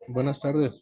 Buenas tardes.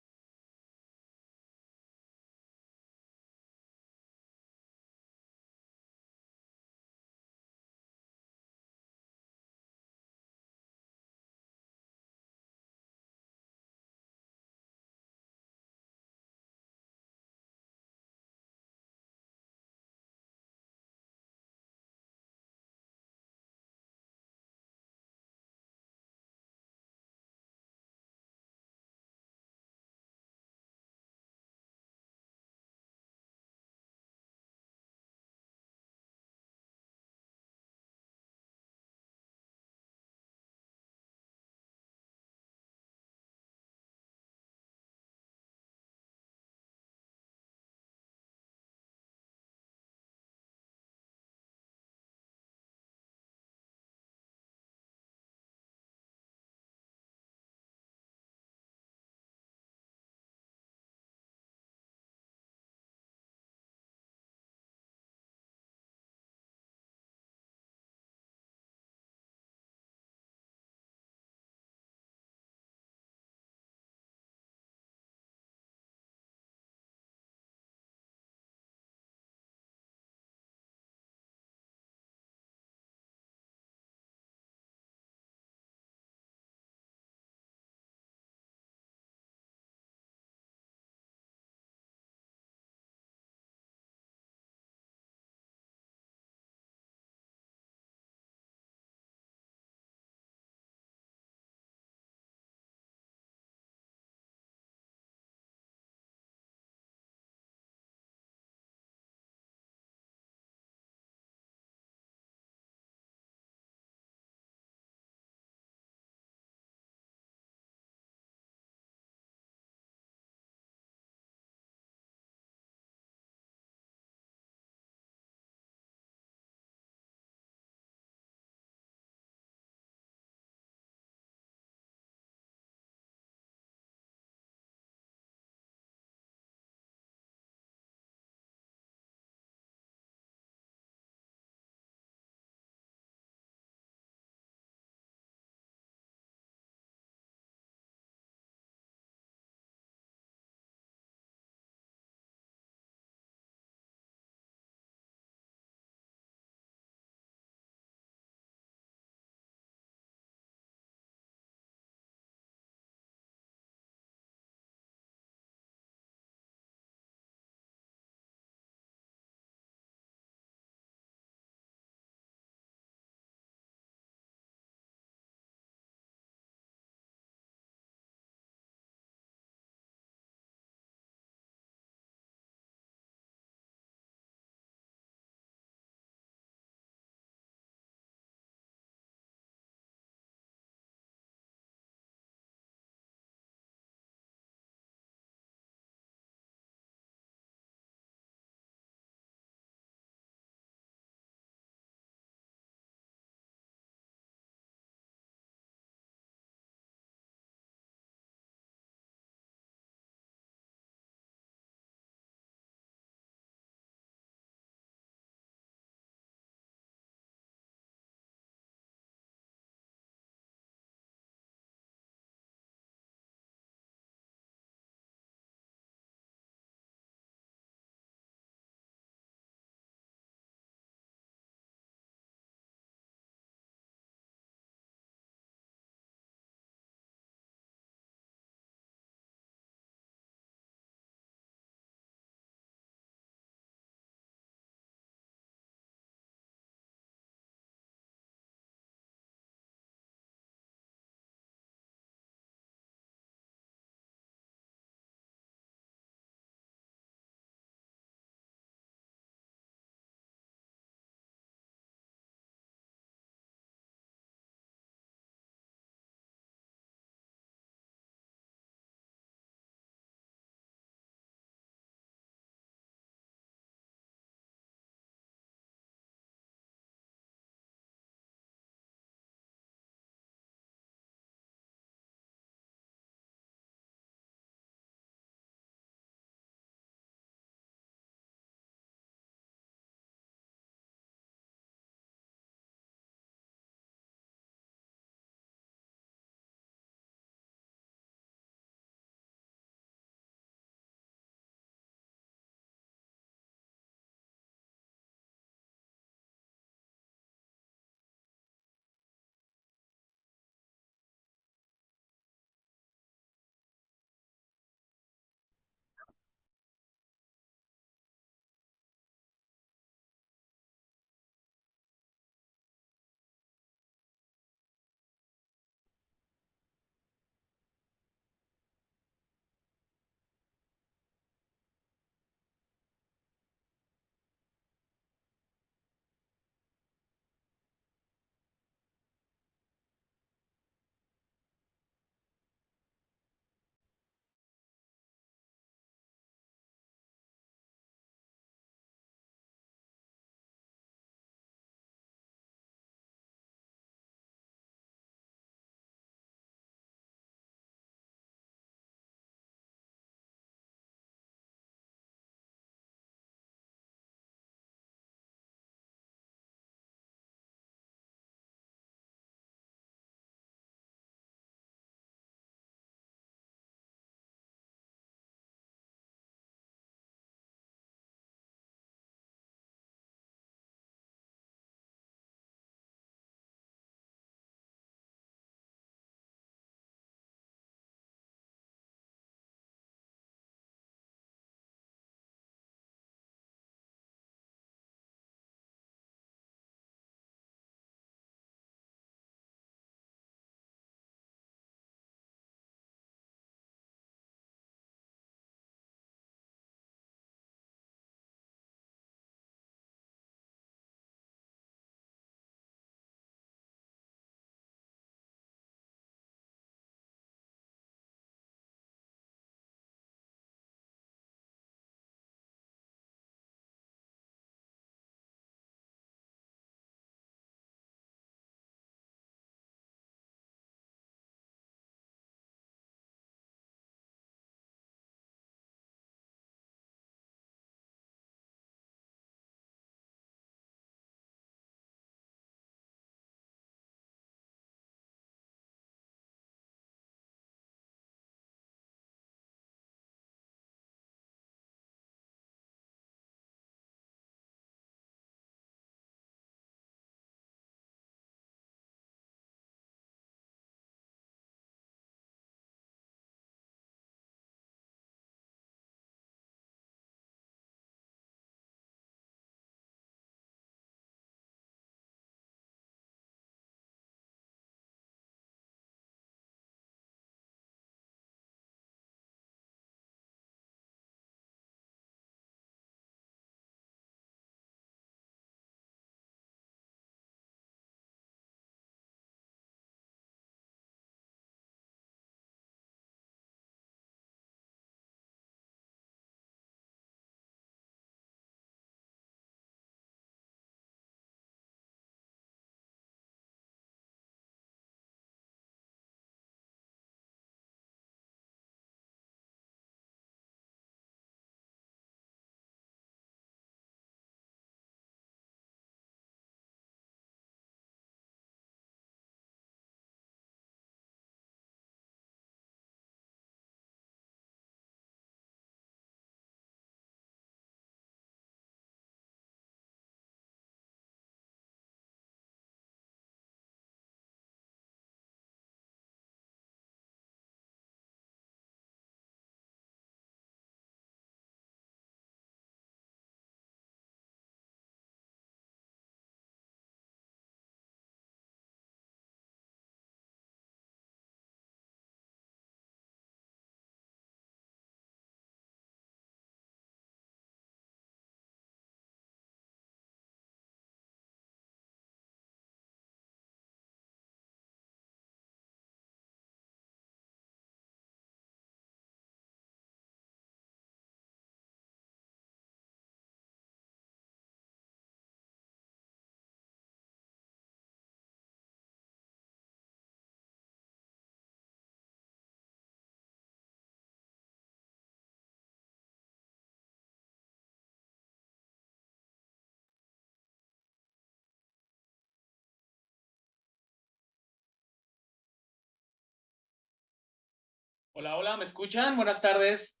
Hola, hola, ¿me escuchan? Buenas tardes.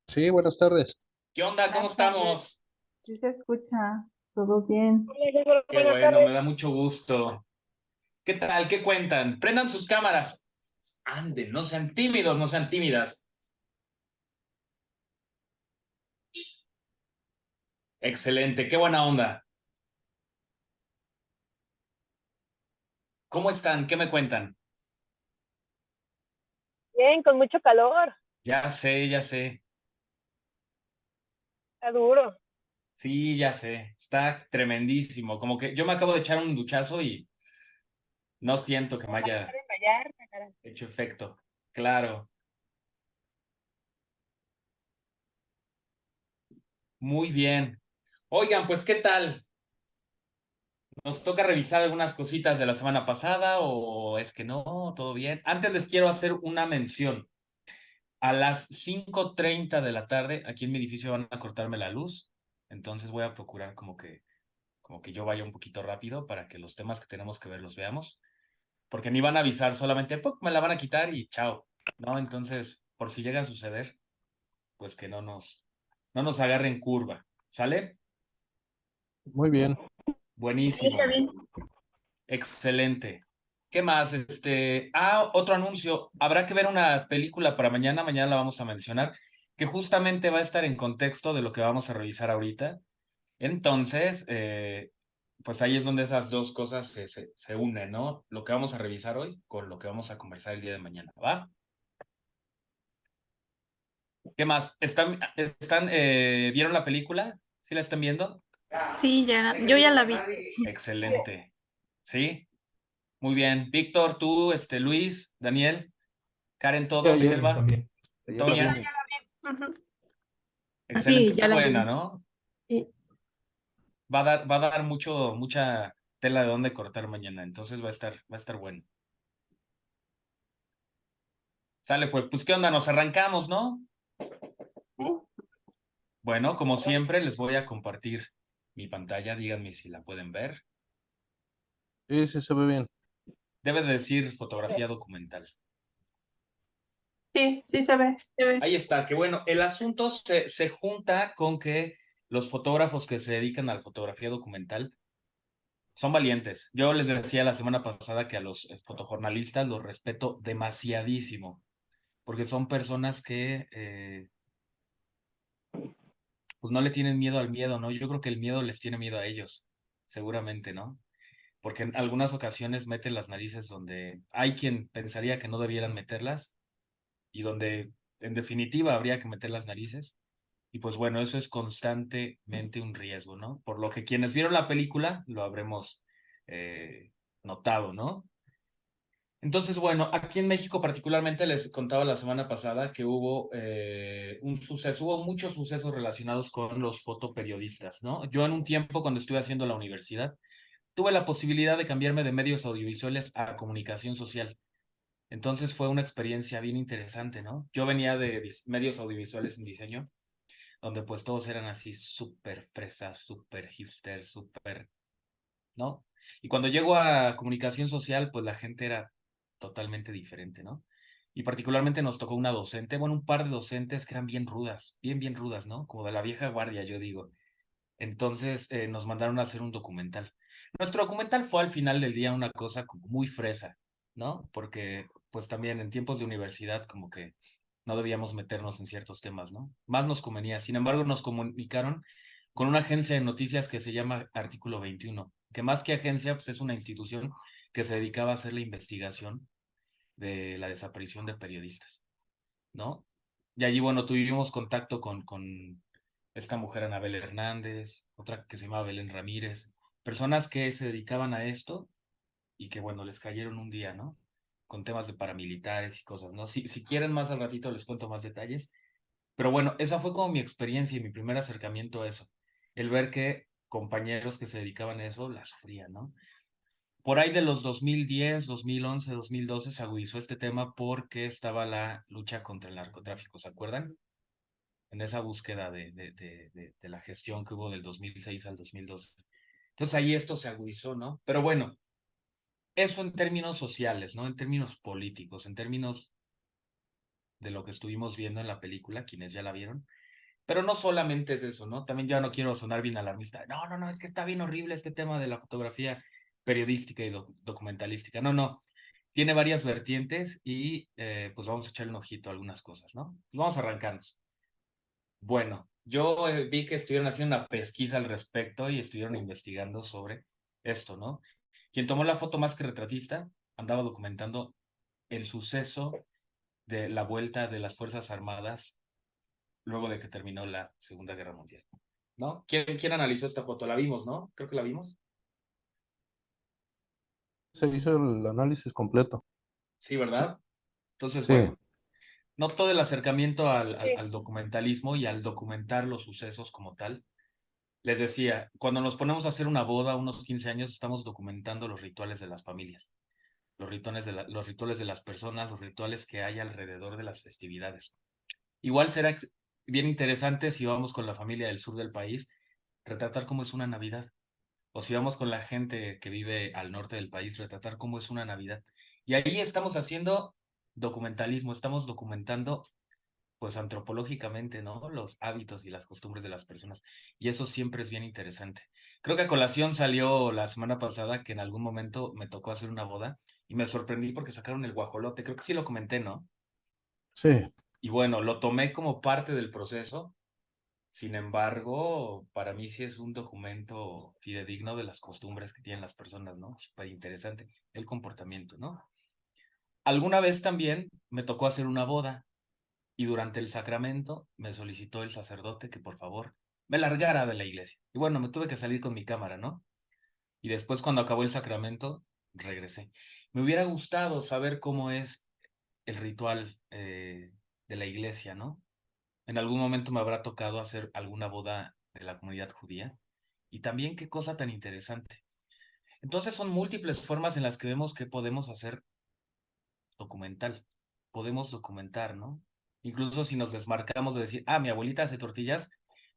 Sí, buenas tardes. ¿Qué onda? ¿Cómo Buenas tardes, estamos? sí se escucha, todo bien. Qué bueno, me da mucho gusto. ¿Qué tal? ¿Qué cuentan? Prendan sus cámaras. Anden, no sean tímidos, no sean tímidas. Excelente, qué buena onda. ¿Cómo están? ¿Qué me cuentan? Bien, con mucho calor, Ya sé, ya sé. está duro. Sí, ya sé. Está tremendísimo. Como que yo me acabo de echar un duchazo y no siento que me haya Vallarta, caray. hecho efecto. Claro, muy bien. Oigan, pues, ¿qué tal? ¿Nos toca revisar algunas cositas de la semana pasada o es que no? ¿Todo bien? Antes les quiero hacer una mención. A las 5:30 de la tarde, aquí en mi edificio van a cortarme la luz, entonces voy a procurar como que yo vaya un poquito rápido para que los temas que tenemos que ver los veamos, porque ni van a avisar, solamente ¡puc! Me la van a quitar y chao, ¿no? Entonces, por si llega a suceder, pues que no nos agarren curva, ¿sale? Muy bien. Sí, está Buenísimo. bien. Excelente. ¿Qué más? Otro anuncio. Habrá que ver una película para mañana. Mañana la vamos a mencionar, que justamente va a estar en contexto de lo que vamos a revisar ahorita. Entonces, pues ahí es donde esas dos cosas se unen, ¿no? Lo que vamos a revisar hoy con lo que vamos a conversar el día de mañana, ¿va? ¿Qué más? ¿Vieron la película? ¿Sí la están viendo? Sí, ya, yo ya la vi. Excelente. ¿Sí? Muy bien. Víctor, tú, Luis, Daniel. Karen, Ya, todos, ya, Selva, ya la Toña, vimos. Ujú. excelente, Sí, está ya la buena, vi. ¿no? Sí. Va a dar mucha tela de dónde cortar mañana, entonces va a estar bueno. Sale, pues, ¿qué onda? Nos arrancamos, ¿no? Bueno, como siempre, les voy a compartir mi pantalla, díganme si la pueden ver. Sí, sí, se ve bien. Debe de decir fotografía documental. Sí, sí se ve, se ve. Ahí está, que bueno, el asunto se junta con que los fotógrafos que se dedican a la fotografía documental son valientes. Yo les decía la semana pasada que a los fotojornalistas los respeto demasiadísimo, porque son personas que pues no le tienen miedo al miedo, ¿no? Yo creo que el miedo les tiene miedo a ellos, seguramente, ¿no? Porque en algunas ocasiones meten las narices donde hay quien pensaría que no debieran meterlas y donde en definitiva habría que meter las narices. Y pues bueno, eso es constantemente un riesgo, ¿no? Por lo que quienes vieron la película lo habremos notado, ¿no? Entonces, bueno, aquí en México particularmente les contaba la semana pasada que hubo un suceso, hubo muchos sucesos relacionados con los fotoperiodistas, ¿no? Yo en un tiempo, cuando estuve haciendo la universidad, tuve la posibilidad de cambiarme de medios audiovisuales a comunicación social. Entonces fue una experiencia bien interesante, ¿no? Yo venía de medios audiovisuales en diseño, donde pues todos eran así súper fresas, súper hipster, súper, ¿no? Y cuando llego a comunicación social, pues la gente era totalmente diferente, ¿no? Y particularmente nos tocó una docente, bueno, un par de docentes que eran bien rudas, bien, bien rudas, ¿no? Como de la vieja guardia, yo digo. Entonces nos mandaron a hacer un documental. Nuestro documental fue al final del día una cosa como muy fresa, ¿no? Porque pues también en tiempos de universidad como que no debíamos meternos en ciertos temas, ¿no? Más nos convenía. Sin embargo, nos comunicaron con una agencia de noticias que se llama Artículo 21, que más que agencia, pues es una institución que se dedicaba a hacer la investigación de la desaparición de periodistas, ¿no? Y allí, bueno, tuvimos contacto con esta mujer Anabel Hernández, otra que se llamaba Belén Ramírez, personas que se dedicaban a esto y que, bueno, les cayeron un día, ¿no? Con temas de paramilitares y cosas, ¿no? Si quieren más al ratito les cuento más detalles, pero bueno, esa fue como mi experiencia y mi primer acercamiento a eso, el ver que compañeros que se dedicaban a eso la sufrían, ¿no? Por ahí de los 2010, 2011, 2012 se agudizó este tema porque estaba la lucha contra el narcotráfico, ¿se acuerdan? En esa búsqueda de la gestión que hubo del 2006 al 2012. Entonces ahí esto se agudizó, ¿no? Pero bueno, eso en términos sociales, ¿no? En términos políticos, en términos de lo que estuvimos viendo en la película, quienes ya la vieron. Pero no solamente es eso, ¿no? También ya no quiero sonar bien alarmista. No, no, no, es que está bien horrible este tema de la fotografía periodística y documentalística. No, no. Tiene varias vertientes y pues vamos a echarle un ojito a algunas cosas, ¿no? Y vamos a arrancarnos. Bueno, yo vi que estuvieron haciendo una pesquisa al respecto y estuvieron investigando sobre esto, ¿no? Quien tomó la foto más que retratista andaba documentando el suceso de la vuelta de las Fuerzas Armadas luego de que terminó la Segunda Guerra Mundial, ¿no? ¿Quién analizó esta foto? La vimos, ¿no? Creo que la vimos. Se hizo el análisis completo. Sí, ¿verdad? Entonces, Sí, bueno, no todo el acercamiento Sí. al documentalismo y al documentar los sucesos como tal. Les decía, cuando nos ponemos a hacer una boda a unos 15 años, estamos documentando los rituales de las familias, los rituales de las personas, los rituales que hay alrededor de las festividades. Igual será bien interesante si vamos con la familia del sur del país, retratar cómo es una Navidad. O si vamos con la gente que vive al norte del país, retratar cómo es una Navidad. Y ahí estamos haciendo documentalismo, estamos documentando, pues antropológicamente, ¿no? Los hábitos y las costumbres de las personas. Y eso siempre es bien interesante. Creo que a colación salió la semana pasada que en algún momento me tocó hacer una boda y me sorprendí porque sacaron el guajolote. Creo que sí lo comenté, ¿no? sí. Y bueno, lo tomé como parte del proceso. Sin embargo, para mí sí es un documento fidedigno de las costumbres que tienen las personas, ¿no? Súper interesante el comportamiento, ¿no? Alguna vez también me tocó hacer una boda y durante el sacramento me solicitó el sacerdote que por favor me largara de la iglesia. Y bueno, me tuve que salir con mi cámara, ¿no? Y después cuando acabó el sacramento, regresé. Me hubiera gustado saber cómo es el ritual de la iglesia, ¿no? En algún momento me habrá tocado hacer alguna boda de la comunidad judía. Y también qué cosa tan interesante. Entonces son múltiples formas en las que vemos que podemos hacer documental. Podemos documentar, ¿no? Incluso si nos desmarcamos de decir, mi abuelita hace tortillas,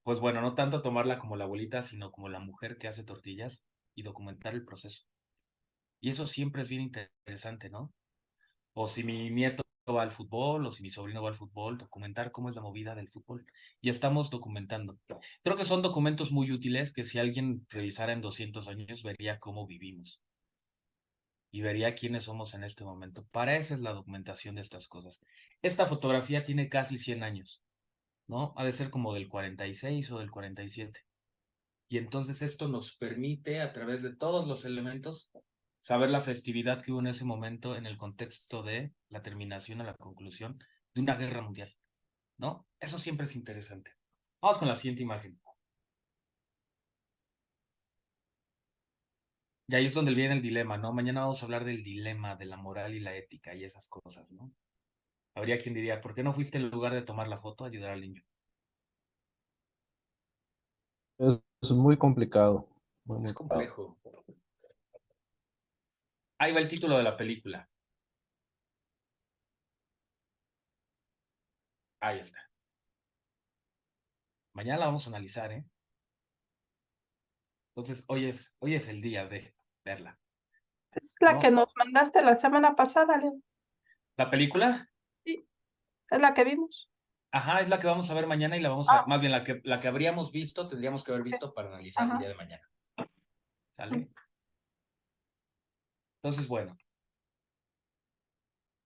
pues bueno, no tanto tomarla como la abuelita, sino como la mujer que hace tortillas y documentar el proceso. Y eso siempre es bien interesante, ¿no? O si mi nieto va al fútbol, o si mi sobrino va al fútbol, documentar cómo es la movida del fútbol. Y estamos documentando. Creo que son documentos muy útiles que si alguien revisara en 200 años, vería cómo vivimos y vería quiénes somos en este momento. Para eso es la documentación de estas cosas. Esta fotografía tiene casi 100 años, ¿no? Ha de ser como del 46 o del 47. Y entonces esto nos permite, a través de todos los elementos, saber la festividad que hubo en ese momento en el contexto de la terminación o la conclusión de una guerra mundial, ¿no? Eso siempre es interesante. Vamos con la siguiente imagen. Y ahí es donde viene el dilema, ¿no? Mañana vamos a hablar del dilema, de la moral y la ética y esas cosas, ¿no? Habría quien diría, ¿por qué no fuiste en lugar de tomar la foto a ayudar al niño? Es muy complicado. Muy, Es muy complicado. complejo. Ahí va el título de la película. Ahí está. Mañana la vamos a analizar, ¿eh? Entonces, hoy es el día de verla, Es la que ¿no? nos mandaste la semana pasada, Leo. La película, Sí, es la que vimos. ajá, es la que vamos a ver mañana y la vamos a, Ah, más bien la que habríamos visto, tendríamos que haber ok. visto para analizar el Ajá. día de mañana. ¿Sale? Entonces, bueno,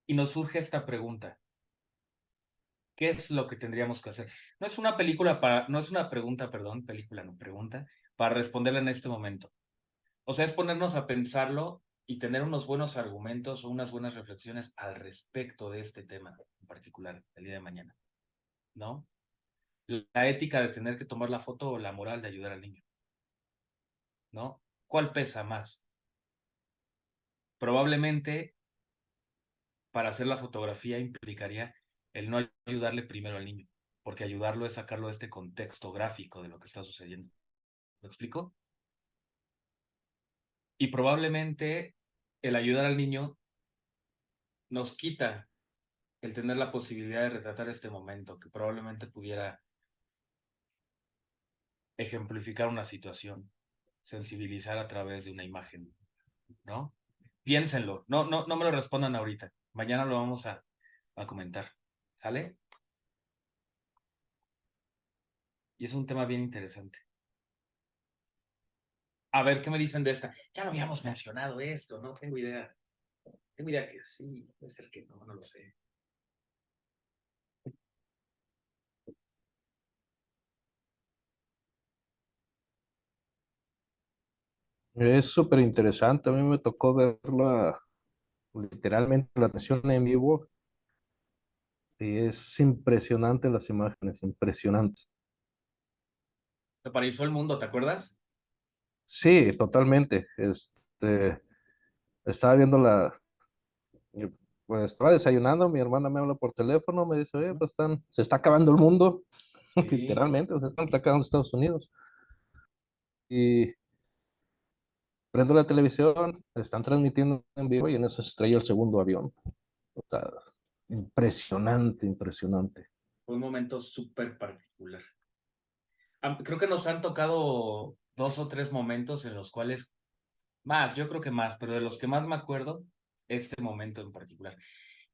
y nos surge esta pregunta. ¿Qué es lo que tendríamos que hacer? No es una no es una pregunta, perdón, película, no pregunta, para responderla en este momento. O sea, es ponernos a pensarlo y tener unos buenos argumentos o unas buenas reflexiones al respecto de este tema en particular, el día de mañana, ¿no? La ética de tener que tomar la foto o la moral de ayudar al niño, ¿no? ¿Cuál pesa más? Probablemente para hacer la fotografía implicaría el no ayudarle primero al niño, porque ayudarlo es sacarlo de este contexto gráfico de lo que está sucediendo. ¿Me explico? Y probablemente el ayudar al niño nos quita el tener la posibilidad de retratar este momento, que probablemente pudiera ejemplificar una situación, sensibilizar a través de una imagen, ¿no? Piénsenlo, no me lo respondan ahorita, mañana lo vamos a comentar, ¿Sale? Y es un tema bien interesante. A ver, ¿qué me dicen de esta? Ya no habíamos mencionado esto, no tengo idea. Tengo idea que sí, puede ser que no, no lo sé. Es súper interesante. A mí me tocó verla literalmente la transmisión en vivo y es impresionante las imágenes, impresionantes. Se paralizó el mundo, ¿te acuerdas? Sí, totalmente. Estaba viendo pues estaba desayunando, mi hermana me habla por teléfono, me dice, oye, pues se está acabando el mundo, Sí. literalmente, o sea, están atacando Estados Unidos. Y prendo la televisión, están transmitiendo en vivo y en eso se estrella el segundo avión. O sea, impresionante, impresionante. Fue un momento súper particular. Creo que nos han tocado 2 o 3 momentos en los cuales, más, yo creo que más, pero de los que más me acuerdo, este momento en particular.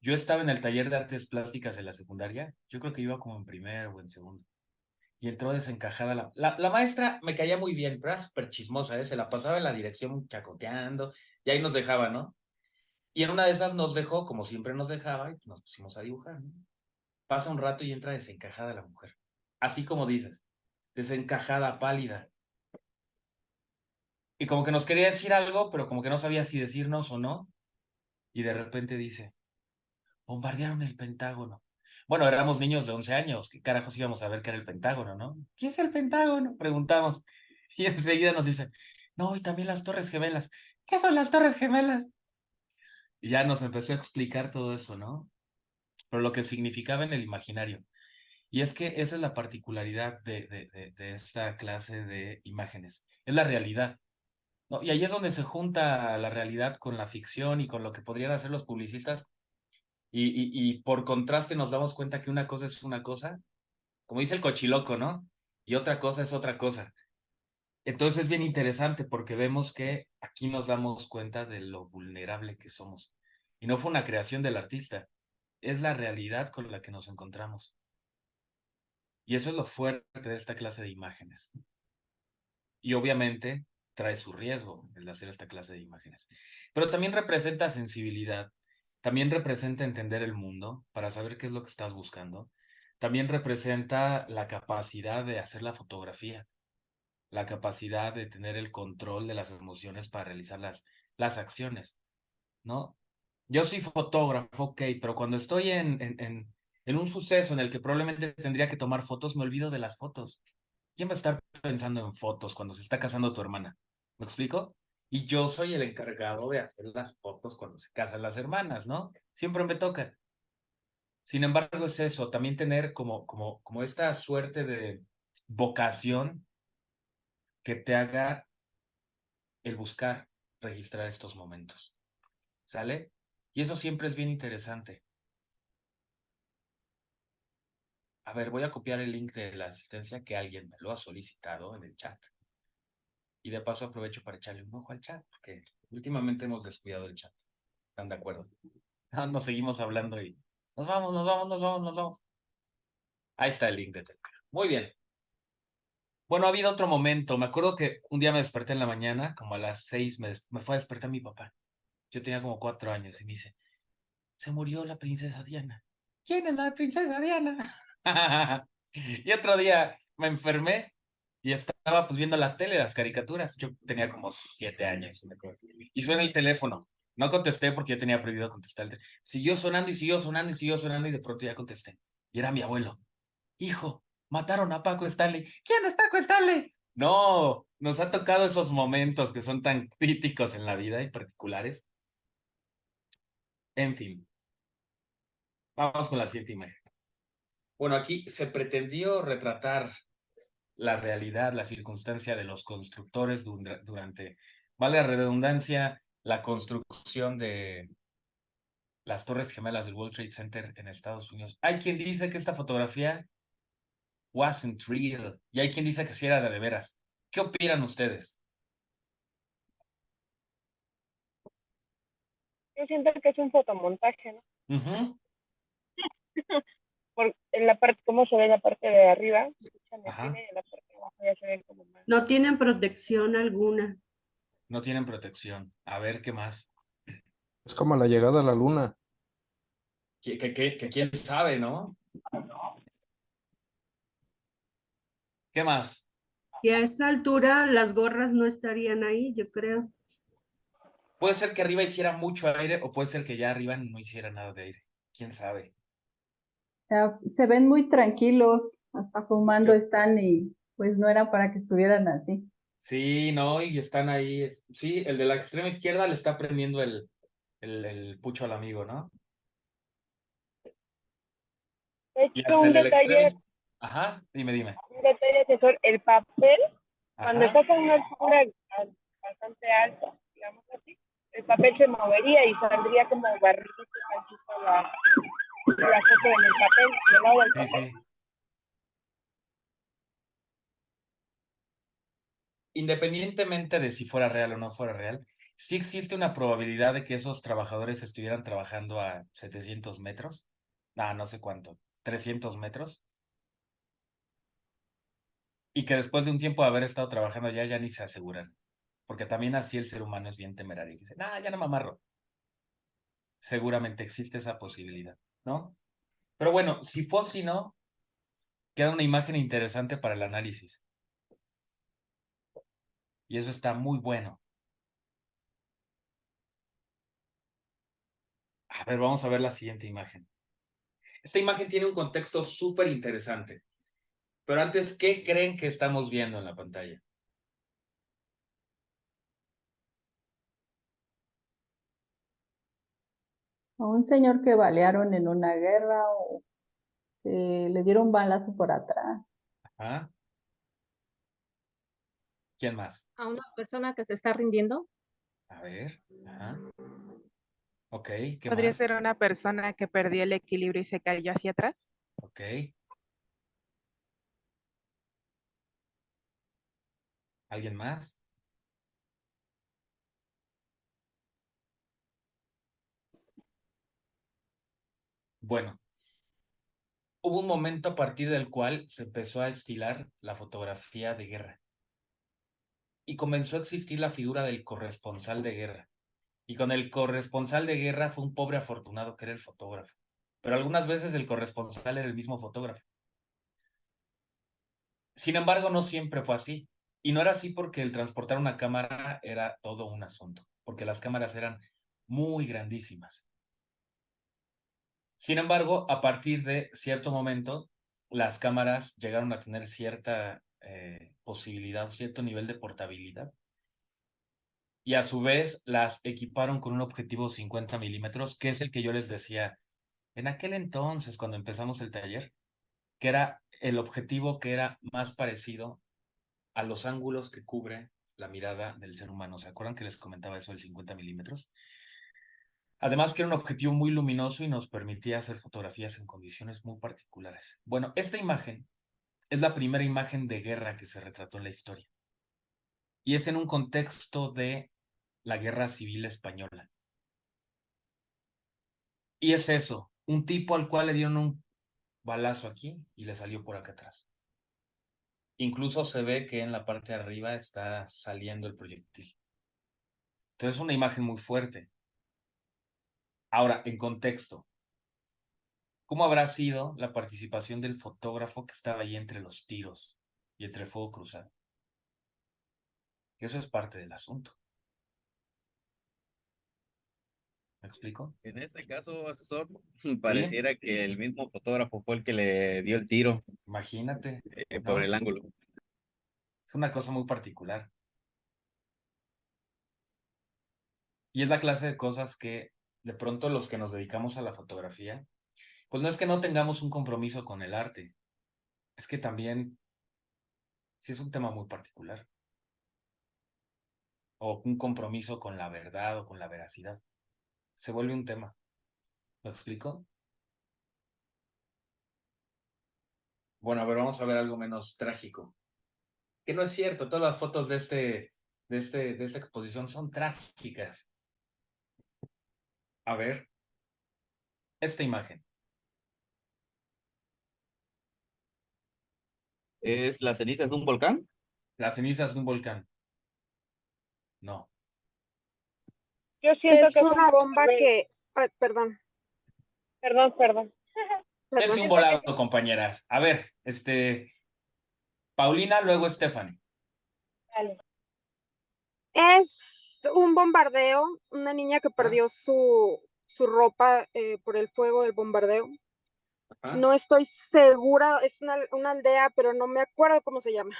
Yo estaba en el taller de artes plásticas en la secundaria, yo creo que iba como en primero o en segundo, y entró desencajada la maestra, me caía muy bien, pero era súper chismosa, ¿eh? Se la pasaba en la dirección chacoteando, y ahí nos dejaba, ¿no? Y en una de esas nos dejó, como siempre nos dejaba, y nos pusimos a dibujar, ¿no? Pasa un rato y entra desencajada la mujer, así como dices, desencajada, pálida. Y como que nos quería decir algo, pero como que no sabía si decirnos o no. Y de repente dice, bombardearon el Pentágono. Bueno, éramos niños de 11 años. ¿Qué carajos íbamos a ver qué era el Pentágono, no? ¿Qué es el Pentágono? Preguntamos. Y enseguida nos dice, no, y también las Torres Gemelas. ¿Qué son las Torres Gemelas? Y ya nos empezó a explicar todo eso, ¿no? Pero lo que significaba en el imaginario. Y es que esa es la particularidad de esta clase de imágenes. Es la realidad. No, y ahí es donde se junta la realidad con la ficción y con lo que podrían hacer los publicistas. Y por contraste nos damos cuenta que una cosa es una cosa, como dice el cochiloco, ¿no? Y otra cosa es otra cosa. Entonces es bien interesante porque vemos que aquí nos damos cuenta de lo vulnerable que somos. Y no fue una creación del artista, es la realidad con la que nos encontramos. Y eso es lo fuerte de esta clase de imágenes. Y obviamente trae su riesgo el de hacer esta clase de imágenes. Pero también representa sensibilidad, también representa entender el mundo para saber qué es lo que estás buscando. También representa la capacidad de hacer la fotografía, la capacidad de tener el control de las emociones para realizar las acciones, ¿no? Yo soy fotógrafo, ok, pero cuando estoy en un suceso en el que probablemente tendría que tomar fotos, me olvido de las fotos. ¿Quién va a estar pensando en fotos cuando se está casando tu hermana? ¿Me explico? Y yo soy el encargado de hacer las fotos cuando se casan las hermanas, ¿no? Siempre me toca. Sin embargo, es eso, también tener como esta suerte de vocación que te haga el buscar registrar estos momentos. ¿Sale? Y eso siempre es bien interesante. A ver, voy a copiar el link de la asistencia que alguien me lo ha solicitado en el chat. Y de paso aprovecho para echarle un ojo al chat, porque últimamente hemos descuidado el chat. ¿Están de acuerdo? Nos seguimos hablando y nos vamos, nos vamos, nos vamos, nos vamos. Ahí está el link de Telegram. Muy bien. Bueno, ha habido otro momento. Me acuerdo que un día me desperté en la mañana, como a las 6, me fue a despertar mi papá. Yo tenía como 4 años y me dice, se murió la princesa Diana. ¿Quién es la princesa Diana? Y otro día me enfermé y estaba pues viendo la tele, las caricaturas. Yo tenía como 7 años. Una cosa así. Y suena el teléfono. No contesté porque yo tenía prohibido contestar el teléfono. Siguió sonando y siguió sonando y siguió sonando y de pronto ya contesté. Y era mi abuelo. Hijo, mataron a Paco Stanley. ¿Quién es Paco Stanley? No, nos ha tocado esos momentos que son tan críticos en la vida y particulares. En fin, vamos con la siguiente imagen. Bueno, aquí se pretendió retratar la realidad, la circunstancia de los constructores durante, vale la redundancia, la construcción de las Torres Gemelas del World Trade Center en Estados Unidos. Hay quien dice que esta fotografía wasn't real y hay quien dice que sí era de veras. ¿Qué opinan ustedes? Yo siento que es un fotomontaje, ¿no? Ujú. en la parte, cómo se ve la parte de arriba, mucha Ajá. neblina, y en la parte de abajo ya se ve como más. No tienen protección alguna. No tienen protección. A ver, ¿qué más? Es como la llegada a la luna. Que quién sabe, ¿no? ¿Qué más? Y a esa altura las gorras no estarían ahí, yo creo. Puede ser que arriba hiciera mucho aire o puede ser que ya arriba no hiciera nada de aire. ¿Quién sabe? Se ven muy tranquilos, hasta fumando Yo- están y pues no era para que estuvieran así. Sí, no, y están ahí. Sí, el de la extrema izquierda le está prendiendo el pucho al amigo, ¿no? De Y hecho, hasta el de la extrema Ajá, dime. un detalle asesor, el papel, cuando Ajá. estás a una altura bastante alta, digamos así, el papel se movería y saldría como barrito tantito la foto en el papel, del lado del Sí, papel. sí. Independientemente de si fuera real o no fuera real, sí existe una probabilidad de que esos trabajadores estuvieran trabajando a 700 metros. No sé cuánto, 300 metros. Y que después de un tiempo de haber estado trabajando allá, ya ni se aseguran. Porque también así el ser humano es bien temerario. Y dice, ya no me amarro. Seguramente existe esa posibilidad, ¿no? Pero bueno, si fue así, ¿no? Queda una imagen interesante para el análisis. Y eso está muy bueno. A ver, vamos a ver la siguiente imagen. Esta imagen tiene un contexto súper interesante. Pero antes, ¿qué creen que estamos viendo en la pantalla? A un señor que balearon en una guerra o que le dieron un balazo por atrás. ¿Ah? ¿Quién más? A una persona que se está rindiendo. A ver. Ajá. Ok, ¿qué Podría más? ser una persona que perdió el equilibrio y se cayó hacia atrás. Ok. ¿Alguien más? Bueno, hubo un momento a partir del cual se empezó a estilar la fotografía de guerra y comenzó a existir la figura del corresponsal de guerra. Y con el corresponsal de guerra fue un pobre afortunado que era el fotógrafo. Pero algunas veces el corresponsal era el mismo fotógrafo. Sin embargo, no siempre fue así. Y no era así porque el transportar una cámara era todo un asunto, porque las cámaras eran muy grandísimas. Sin embargo, a partir de cierto momento, las cámaras llegaron a tener cierta posibilidad, cierto nivel de portabilidad. Y a su vez las equiparon con un objetivo 50 milímetros, que es el que yo les decía en aquel entonces, cuando empezamos el taller, que era el objetivo que era más parecido a los ángulos que cubre la mirada del ser humano. ¿Se acuerdan que les comentaba eso del 50 milímetros? Además que era un objetivo muy luminoso y nos permitía hacer fotografías en condiciones muy particulares. Bueno, esta imagen es la primera imagen de guerra que se retrató en la historia. Y es en un contexto de la Guerra Civil Española. Y es eso, un tipo al cual le dieron un balazo aquí y le salió por acá atrás. Incluso se ve que en la parte de arriba está saliendo el proyectil. Entonces es una imagen muy fuerte. Ahora, en contexto, ¿cómo habrá sido la participación del fotógrafo que estaba ahí entre los tiros y entre fuego cruzado? Eso es parte del asunto. ¿Me explico? En este caso, asesor, Sí, pareciera que el mismo fotógrafo fue el que le dio el tiro imagínate, por ¿no? el ángulo. Es una cosa muy particular. Y es la clase de cosas que de pronto los que nos dedicamos a la fotografía, pues no es que no tengamos un compromiso con el arte, es que también sí es un tema muy particular. O un compromiso con la verdad o con la veracidad. Se vuelve un tema. ¿Me explico? Bueno, a ver, vamos a ver algo menos trágico. Que no es cierto, todas las fotos de esta exposición son trágicas. A ver, esta imagen. ¿Es la ceniza de un volcán? Las cenizas de un volcán. No. Yo siento Es que una bomba que, ay, perdón, perdón. Dense perdón. un volado, compañeras. A ver, Paulina, luego Stephanie. Dale. Es un bombardeo, una niña que perdió su ropa por el fuego del bombardeo. Ajá. No estoy segura, es una aldea, pero no me acuerdo cómo se llama.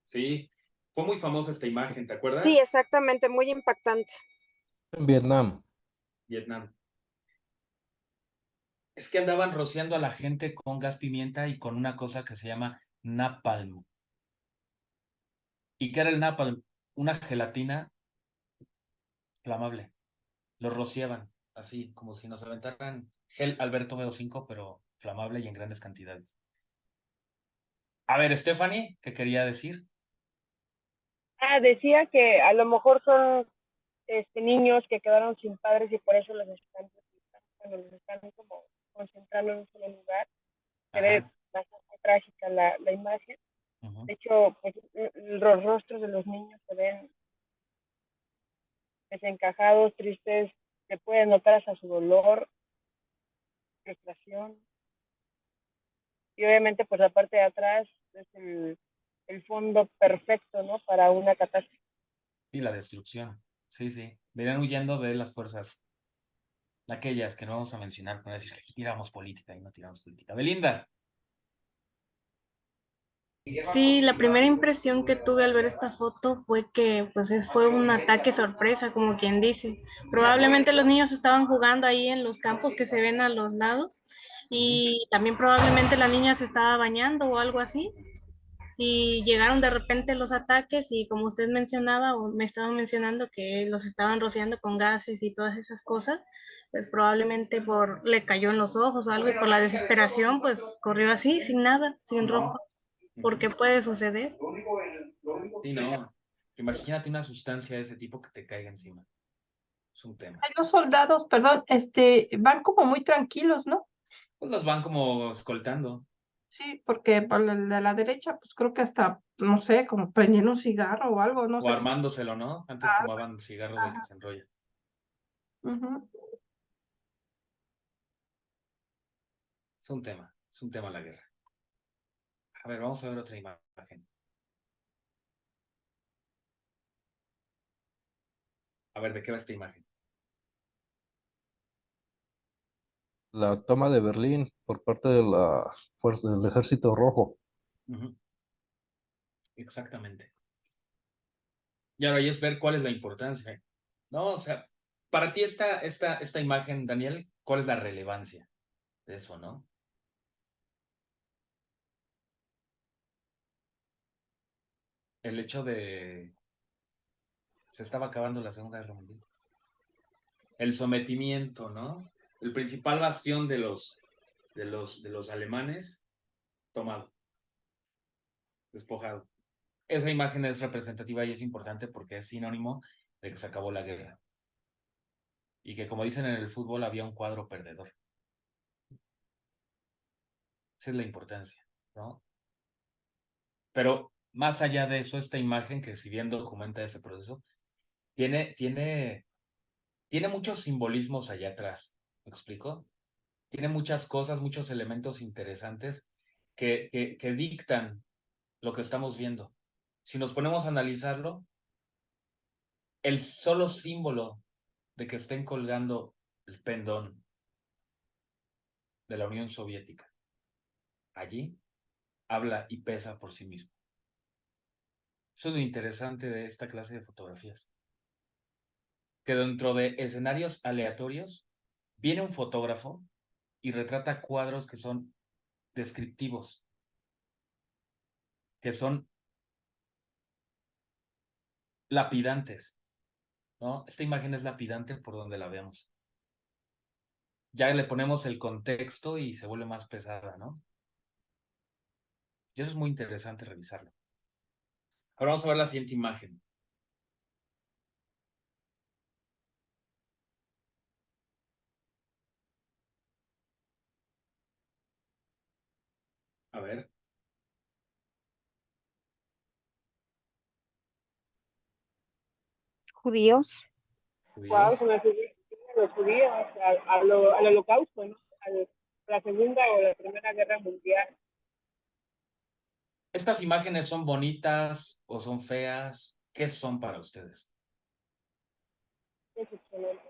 Sí, fue muy famosa esta imagen, ¿te acuerdas? Sí, exactamente, muy impactante. En Vietnam. Vietnam. Es que andaban rociando a la gente con gas pimienta y con una cosa que se llama napalm. ¿Y qué era el napalm? Una gelatina flamable. Los rociaban, así, como si nos aventaran gel Alberto BO5, pero flamable y en grandes cantidades. A ver, Stephanie, ¿qué quería decir? Decía que a lo mejor son niños que quedaron sin padres y por eso los están cuando los están como concentrando en un solo lugar. Se ve Ajá. bastante trágica la imagen. Ujú. De hecho, pues, los rostros de los niños se ven desencajados, tristes, se puede notar hasta su dolor, frustración. Y obviamente, pues la parte de atrás es el fondo perfecto, ¿no? Para una catástrofe. Y la destrucción. Sí, sí. Venían huyendo de las fuerzas, aquellas que no vamos a mencionar, para decir que aquí tiramos política y no tiramos política. Belinda. Sí, la primera impresión que tuve al ver esta foto fue que pues fue un ataque sorpresa, como quien dice. Probablemente los niños estaban jugando ahí en los campos que se ven a los lados y también probablemente la niña se estaba bañando o algo así y llegaron de repente los ataques y como usted mencionaba o me estaban mencionando que los estaban rociando con gases y todas esas cosas, pues probablemente le cayó en los ojos o algo y por la desesperación pues corrió así, sin nada, sin ropa. ¿Por qué puede suceder? Sí, no. Imagínate una sustancia de ese tipo que te caiga encima. Es un tema. Ay, los soldados, perdón, van como muy tranquilos, ¿no? Pues los van como escoltando Sí, porque por el de la derecha, pues creo que hasta, no sé, como prendieron un cigarro o algo, no o sé. armándoselo, ¿no? Antes Algo así. fumaban cigarros del que Ajá. se enrolla. Ujú. Es un tema la guerra. A ver, vamos a ver otra imagen. A ver, ¿de qué va esta imagen? La toma de Berlín por parte de la fuerza del Ejército Rojo. Ujú. Exactamente. Y ahora ya es ver cuál es la importancia, ¿no? O sea, para ti esta imagen, Daniel, ¿cuál es la relevancia de eso, no? El hecho de... Se estaba acabando la Segunda Guerra Mundial. El sometimiento, ¿no? El principal bastión de los alemanes tomado, despojado. Esa imagen es representativa y es importante porque es sinónimo de que se acabó la guerra. Y que, como dicen en el fútbol, había un cuadro perdedor. Esa es la importancia, ¿no? Pero más allá de eso, esta imagen, que si bien documenta ese proceso, tiene muchos simbolismos allá atrás. ¿Me explico? Tiene muchas cosas, muchos elementos interesantes que dictan lo que estamos viendo. Si nos ponemos a analizarlo, el solo símbolo de que estén colgando el pendón de la Unión Soviética allí habla y pesa por sí mismo. Eso es lo interesante de esta clase de fotografías. Que dentro de escenarios aleatorios viene un fotógrafo y retrata cuadros que son descriptivos, que son lapidantes, ¿no? Esta imagen es lapidante por donde la veamos. Ya le ponemos el contexto y se vuelve más pesada, ¿no? Y eso es muy interesante revisarlo. Ahora vamos a ver la siguiente imagen. A ver. judíos. Wow, Judíos. con los judíos al holocausto, ¿no? A la Segunda o la Primera Guerra Mundial. ¿Estas imágenes son bonitas o son feas? ¿Qué son para ustedes? Es excelente.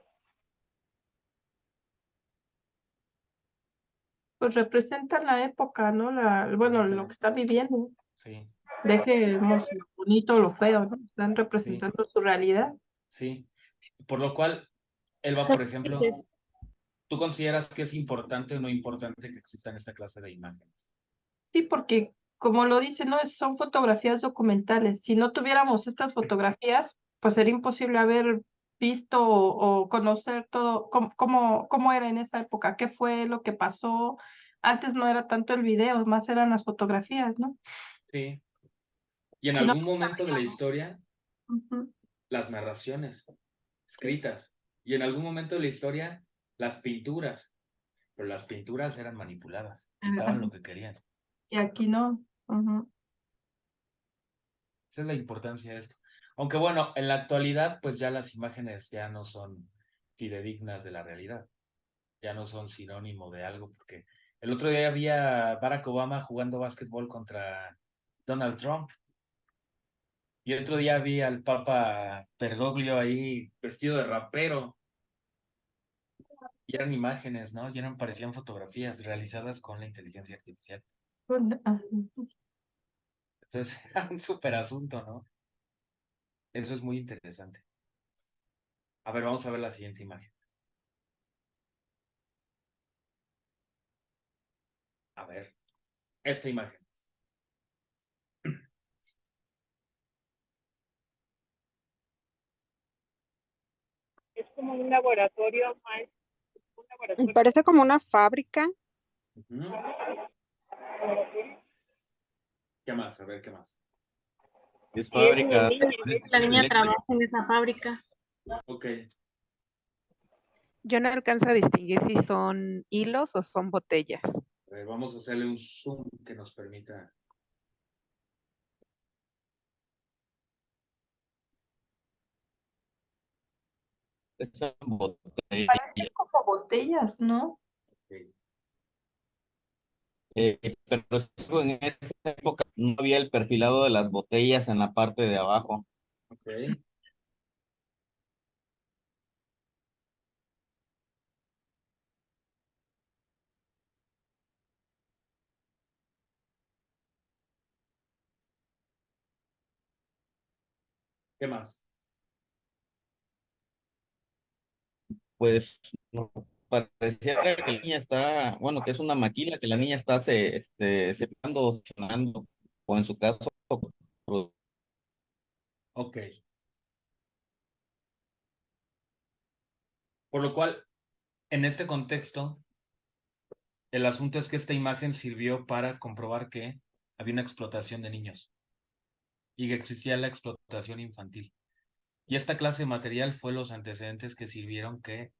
Pues representan la época, ¿no? Bueno, lo que está viviendo. Sí, Dejemos lo bonito, lo feo, ¿no? Están sí, representando su realidad. sí. Por lo cual, Elba, Son por ejemplo, grises. ¿tú consideras que es importante o no importante que existan esta clase de imágenes? Sí, porque como lo dice, ¿no? Son fotografías documentales. Si no tuviéramos estas fotografías, pues sería imposible haber visto o conocer todo, cómo era en esa época, qué fue lo que pasó. Antes no era tanto el video, más eran las fotografías, ¿no? Sí. Y en Si no, algún momento de la historia, ujú. las narraciones escritas. Y en algún momento de la historia, las pinturas. Pero las pinturas eran manipuladas, pintaban lo que querían. Y aquí no. Ujú. Esa es la importancia de esto. Aunque bueno, en la actualidad, pues ya las imágenes ya no son fidedignas de la realidad. Ya no son sinónimo de algo, porque el otro día había Barack Obama jugando básquetbol contra Donald Trump. Y otro día vi al Papa Bergoglio ahí vestido de rapero. Y eran imágenes, ¿no? Y parecían fotografías realizadas con la inteligencia artificial. Entonces, era un súper asunto, ¿no? Eso es muy interesante. A ver, vamos a ver la siguiente imagen. A ver, esta imagen. Es como un laboratorio más. Un laboratorio. Parece como una fábrica. Ujú. ¿Qué más? A ver, ¿qué más? Es Y es una fábrica. niña. La niña eléctrica. trabaja en esa fábrica. Ok. Yo no alcanzo a distinguir si son hilos o son botellas. A ver, vamos a hacerle un zoom que nos permita. Esa botella. Parecen como botellas, ¿no? Ok. Pero en esa época no había el perfilado de las botellas en la parte de abajo. Ok. ¿Qué más? Pues no, parecía que la niña está, bueno, que es una maquila, que la niña está cepillando, succionando, o en su caso, pro- Ok. Por lo cual, en este contexto, el asunto es que esta imagen sirvió para comprobar que había una explotación de niños y que existía la explotación infantil. Y esta clase de material fue los antecedentes que sirvieron que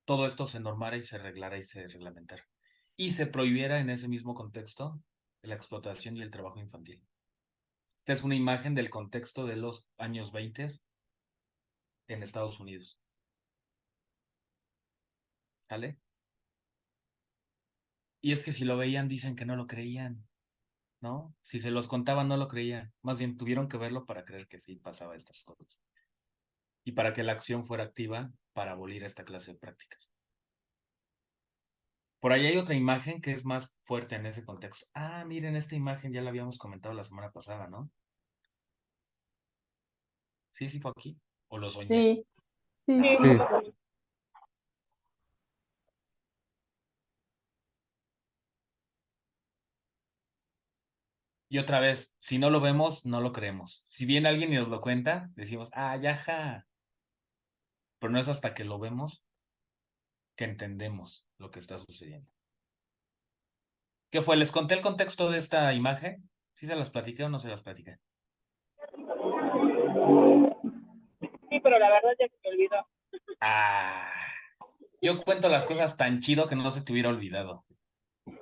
todo esto se normara y se arreglara y se reglamentara. Y se prohibiera en ese mismo contexto la explotación y el trabajo infantil. Esta es una imagen del contexto de los años 20 en Estados Unidos. ¿Sale? Y es que si lo veían, dicen que no lo creían, ¿no? Si se los contaban, no lo creían. Más bien tuvieron que verlo para creer que sí pasaba estas cosas. Y para que la acción fuera activa para abolir esta clase de prácticas. Por ahí hay otra imagen que es más fuerte en ese contexto. Ah, miren, esta imagen ya la habíamos comentado la semana pasada, ¿no? Sí, sí fue aquí. ¿O lo soñé? Sí, sí, Ah, Sí, y otra vez, si no lo vemos, no lo creemos. Si viene alguien y nos lo cuenta, decimos, ah, yaja. Pero no es hasta que lo vemos que entendemos lo que está sucediendo. ¿Qué fue? ¿Les conté el contexto de esta imagen? ¿Sí se las platiqué o no se las platiqué? Sí, pero la verdad ya se me olvidó. Ah, yo cuento las cosas tan chido que no se te hubiera olvidado.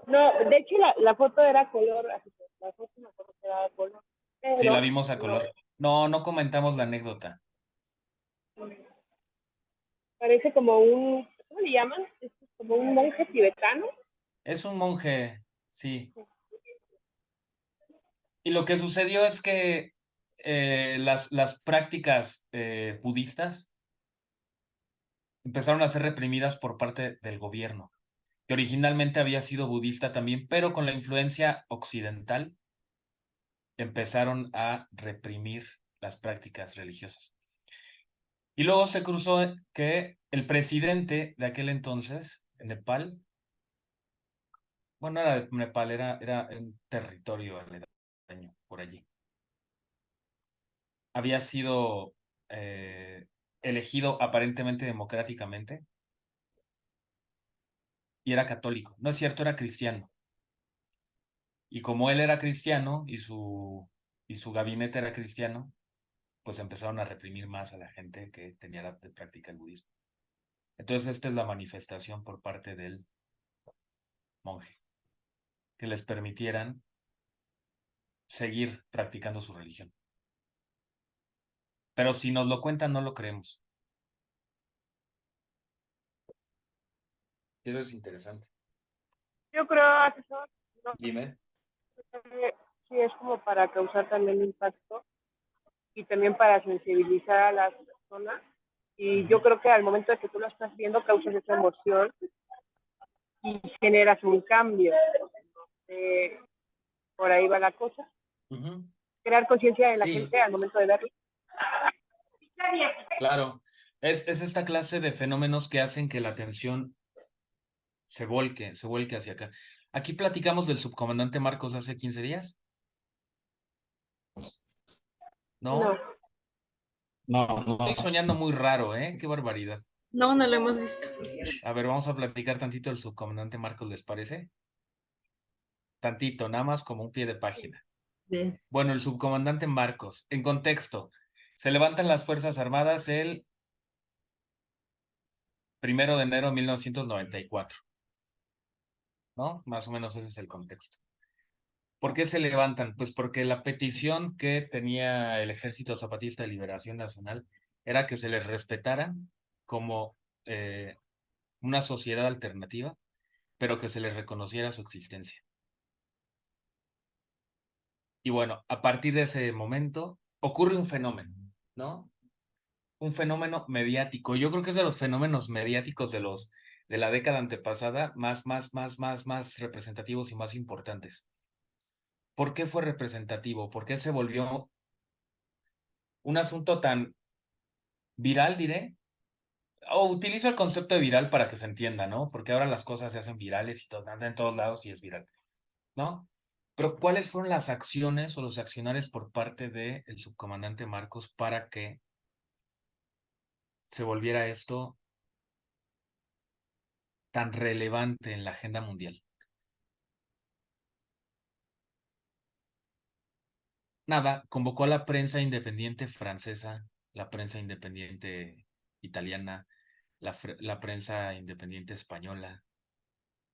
No, de hecho la foto era color, así que la foto me acuerdo que era color. Sí, la Pero vimos a color. No, no comentamos la anécdota. parece como un, ¿cómo le llaman? Es como un monje tibetano. Es un monje, sí. Y lo que sucedió es que las prácticas budistas empezaron a ser reprimidas por parte del gobierno, que originalmente había sido budista también, pero con la influencia occidental empezaron a reprimir las prácticas religiosas. Y luego se cruzó que el presidente de aquel entonces, en Nepal, bueno, era de Nepal, era un territorio aledaño por allí, había sido elegido aparentemente democráticamente y era católico. No es cierto, era cristiano. Y como él era cristiano y su gabinete era cristiano, pues empezaron a reprimir más a la gente que tenía la práctica del budismo. Entonces esta es la manifestación por parte del monje, que les permitieran seguir practicando su religión. Pero si nos lo cuentan, no lo creemos. Eso es interesante. Yo creo, asesor, no Dime. sé si es como para causar también impacto y también para sensibilizar a las personas. Y yo creo que al momento de que tú lo estás viendo, causas esa emoción y generas un cambio. Por ahí va la cosa. Crear conciencia en la gente al momento de verlo. Claro, es esta clase de fenómenos que hacen que la atención se vuelque hacia acá. Aquí platicamos del subcomandante Marcos hace 15 días. ¿No? No, Estoy soñando muy raro, ¿eh? Qué barbaridad. No, no lo hemos visto. A ver, vamos a platicar tantito del subcomandante Marcos, ¿les parece? Tantito, nada más como un pie de página. Bien. Bueno, el subcomandante Marcos, en contexto, se levantan las Fuerzas Armadas el 1 de enero de 1994, ¿no? Más o menos ese es el contexto. ¿Por qué se levantan? Pues porque la petición que tenía el Ejército Zapatista de Liberación Nacional era que se les respetara como una sociedad alternativa, pero que se les reconociera su existencia. Y bueno, a partir de ese momento ocurre un fenómeno, ¿no? Un fenómeno mediático. Yo creo que es de los fenómenos mediáticos de la década antepasada más representativos y más importantes. ¿Por qué fue representativo? ¿Por qué se volvió un asunto tan viral, diré? O utilizo el concepto de viral para que se entienda, ¿no? Porque ahora las cosas se hacen virales y todo, anda en todos lados y es viral, ¿no? Pero ¿cuáles fueron las acciones o los accionarios por parte del subcomandante Marcos para que se volviera esto tan relevante en la agenda mundial? Nada, convocó a la prensa independiente francesa, la prensa independiente italiana, la prensa independiente española,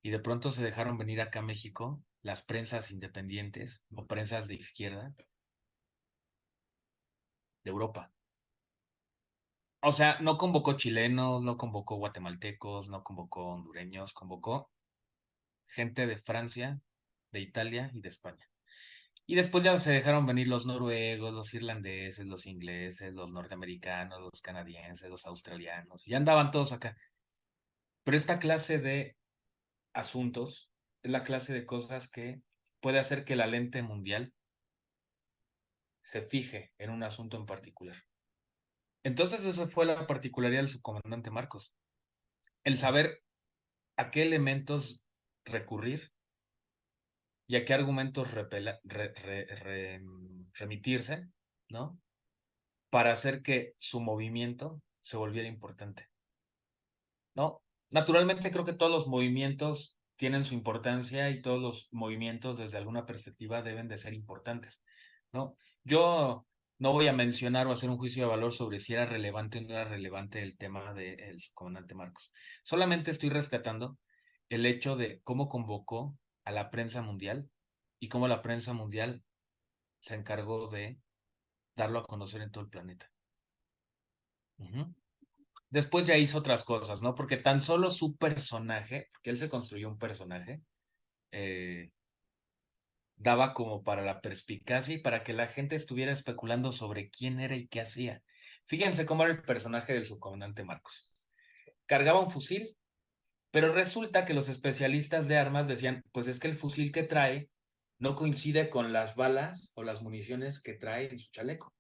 y de pronto se dejaron venir acá a México las prensas independientes o prensas de izquierda de Europa. O sea, no convocó chilenos, no convocó guatemaltecos, no convocó hondureños, convocó gente de Francia, de Italia y de España. Y después ya se dejaron venir los noruegos, los irlandeses, los ingleses, los norteamericanos, los canadienses, los australianos, y andaban todos acá. Pero esta clase de asuntos es la clase de cosas que puede hacer que la lente mundial se fije en un asunto en particular. Entonces esa fue la particularidad del subcomandante Marcos. El saber a qué elementos recurrir y a qué argumentos remitirse, ¿no? Para hacer que su movimiento se volviera importante, ¿no? Naturalmente creo que todos los movimientos tienen su importancia y todos los movimientos desde alguna perspectiva deben de ser importantes, ¿no? Yo no voy a mencionar o hacer un juicio de valor sobre si era relevante o no era relevante el tema del subcomandante Marcos. Solamente estoy rescatando el hecho de cómo convocó a la prensa mundial y cómo la prensa mundial se encargó de darlo a conocer en todo el planeta. Después ya hizo otras cosas, ¿no? Porque tan solo su personaje, que él se construyó un personaje, daba como para la perspicacia y para que la gente estuviera especulando sobre quién era y qué hacía. Fíjense cómo era el personaje del subcomandante Marcos. Cargaba un fusil, pero resulta que los especialistas de armas decían, pues es que el fusil que trae no coincide con las balas o las municiones que trae en su chaleco.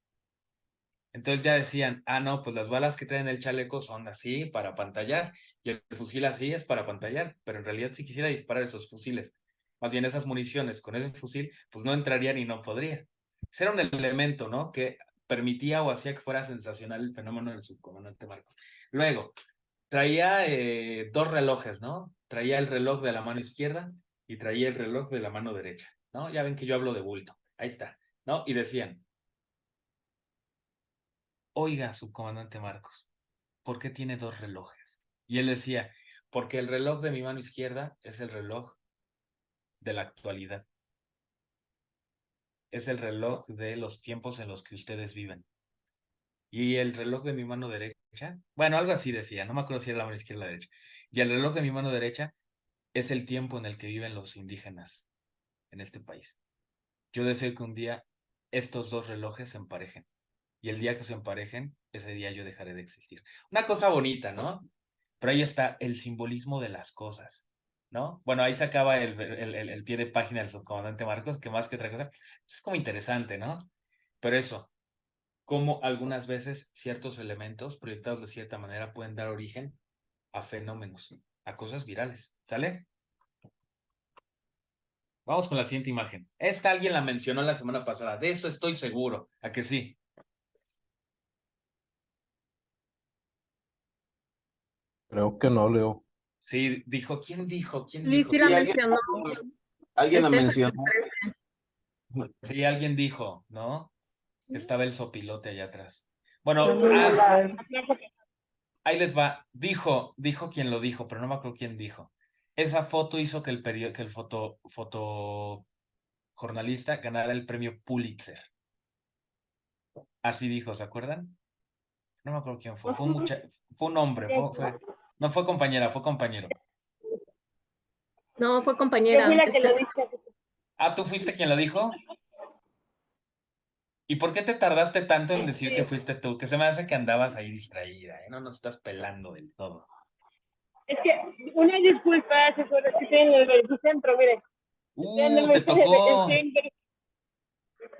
Entonces ya decían, no, pues las balas que traen el chaleco son así para pantallar y el fusil así es para pantallar, pero en realidad si quisiera disparar esos fusiles, más bien esas municiones con ese fusil, pues no entrarían y no podría. Ese era un elemento, ¿no? Que permitía o hacía que fuera sensacional el fenómeno del subcomandante Marcos. Luego, traía 2 relojes, ¿no? Traía el reloj de la mano izquierda y traía el reloj de la mano derecha, ¿no? Ya ven que yo hablo de bulto. Ahí está, ¿no? Y decían, oiga, subcomandante Marcos, ¿por qué tiene 2 relojes? Y él decía, porque el reloj de mi mano izquierda es el reloj de la actualidad. Es el reloj de los tiempos en los que ustedes viven. Y el reloj de mi mano derecha, bueno, algo así decía, no me acuerdo si era la mano izquierda o la derecha. Y el reloj de mi mano derecha es el tiempo en el que viven los indígenas en este país. Yo deseo que un día estos 2 relojes se emparejen. Y el día que se emparejen, ese día yo dejaré de existir. Una cosa bonita, ¿no? Pero ahí está el simbolismo de las cosas, ¿no? Bueno, ahí se acaba el pie de página del subcomandante Marcos, que más que otra cosa, es como interesante, ¿no? Pero eso, cómo algunas veces ciertos elementos proyectados de cierta manera pueden dar origen a fenómenos, a cosas virales, ¿sale? Vamos con la siguiente imagen. Esta alguien la mencionó la semana pasada, de eso estoy seguro, ¿a que sí? Creo que no, Leo. Sí, dijo, ¿quién dijo? ¿Quién Sí, dijo? sí la Sí, mencionó. alguien la Stephanie mencionó. 13. Sí, alguien dijo, ¿no? Estaba el sopilote allá atrás. Bueno, ahí les va. Dijo quien lo dijo, pero no me acuerdo quién dijo. Esa foto hizo que el fotojornalista ganara el premio Pulitzer. Así dijo, ¿se acuerdan? No me acuerdo quién fue. Fue un hombre, no fue compañera, fue compañero. No, fue Yo compañera. fui la que lo dije. ¿Tú fuiste quien lo dijo? ¿Y por qué te tardaste tanto en decir que fuiste tú? Que se me hace que andabas ahí distraída, ¿eh? No nos estás pelando del todo. Es que, una disculpa, asesor, es que estoy en el centro, mire. Estoy en el Te tocó. centro.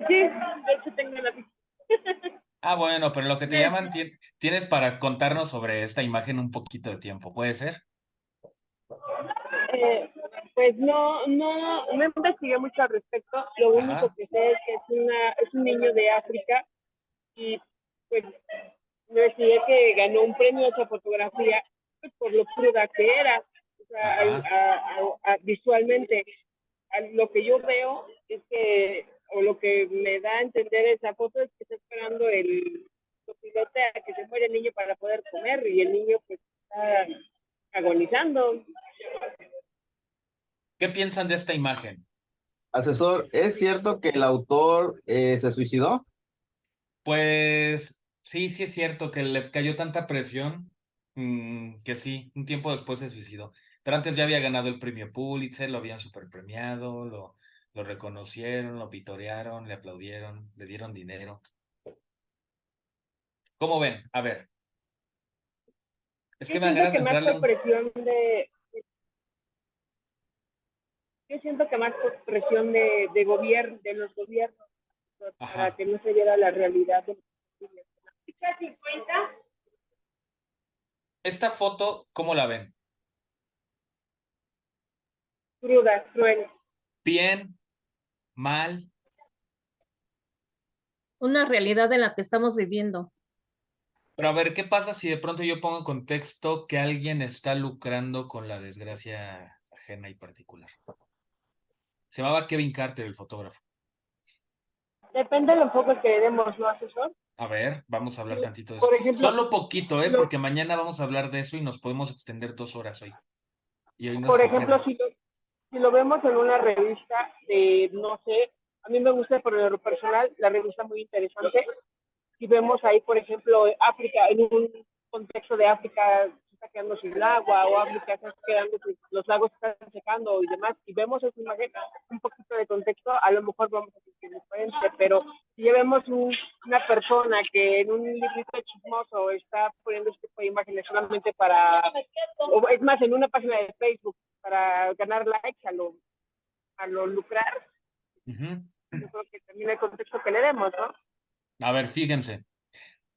Sí, de hecho tengo la Bueno, pero lo que te llaman, tienes para contarnos sobre esta imagen un poquito de tiempo, ¿puede ser? Pues no investigué mucho al respecto. Lo único Ajá. que sé es que es un niño de África y pues me investigué que ganó un premio a esa fotografía pues, por lo cruda que era. O sea, visualmente, lo que yo veo es que, o lo que me da a entender esa foto es que está esperando el pilote a que se muera el niño para poder comer y el niño pues está agonizando. ¿Qué piensan de esta imagen? Asesor, ¿es cierto que el autor se suicidó? Pues sí, sí es cierto que le cayó tanta presión que sí, un tiempo después se suicidó. Pero antes ya había ganado el premio Pulitzer, lo habían super premiado, lo reconocieron, lo vitorearon, le aplaudieron, le dieron dinero. ¿Cómo ven? A ver. Es que me dan ganas de entrarle Yo siento que más por presión de gobierno, de los gobiernos, para que no se viera la realidad de los niños. Esta foto, ¿cómo la ven? Cruda, cruel. Bien, mal. Una realidad en la que estamos viviendo. Pero a ver, ¿qué pasa si de pronto yo pongo en contexto que alguien está lucrando con la desgracia ajena y particular? Se llamaba Kevin Carter, el fotógrafo. Depende del enfoque que le demos, ¿no, asesor? A ver, vamos a hablar tantito de eso. Por ejemplo, Solo poquito, porque mañana vamos a hablar de eso y nos podemos extender 2 horas hoy. Y hoy no por se ejemplo, puede. si lo vemos en una revista de, no sé, a mí me gusta por lo personal, la revista muy interesante. Si vemos ahí, por ejemplo, África, en contexto de África se está quedando sin agua, o África se está quedando, los lagos se están secando y demás, y vemos esa imagen, un poquito de contexto, a lo mejor vamos a sentir diferente, pero si ya vemos una persona que en un librito chismoso está poniendo este tipo de imágenes solamente para, o es más, en una página de Facebook, para ganar likes a lo lucrar, Ujú. yo creo que también el contexto que le demos, ¿no? A ver, fíjense.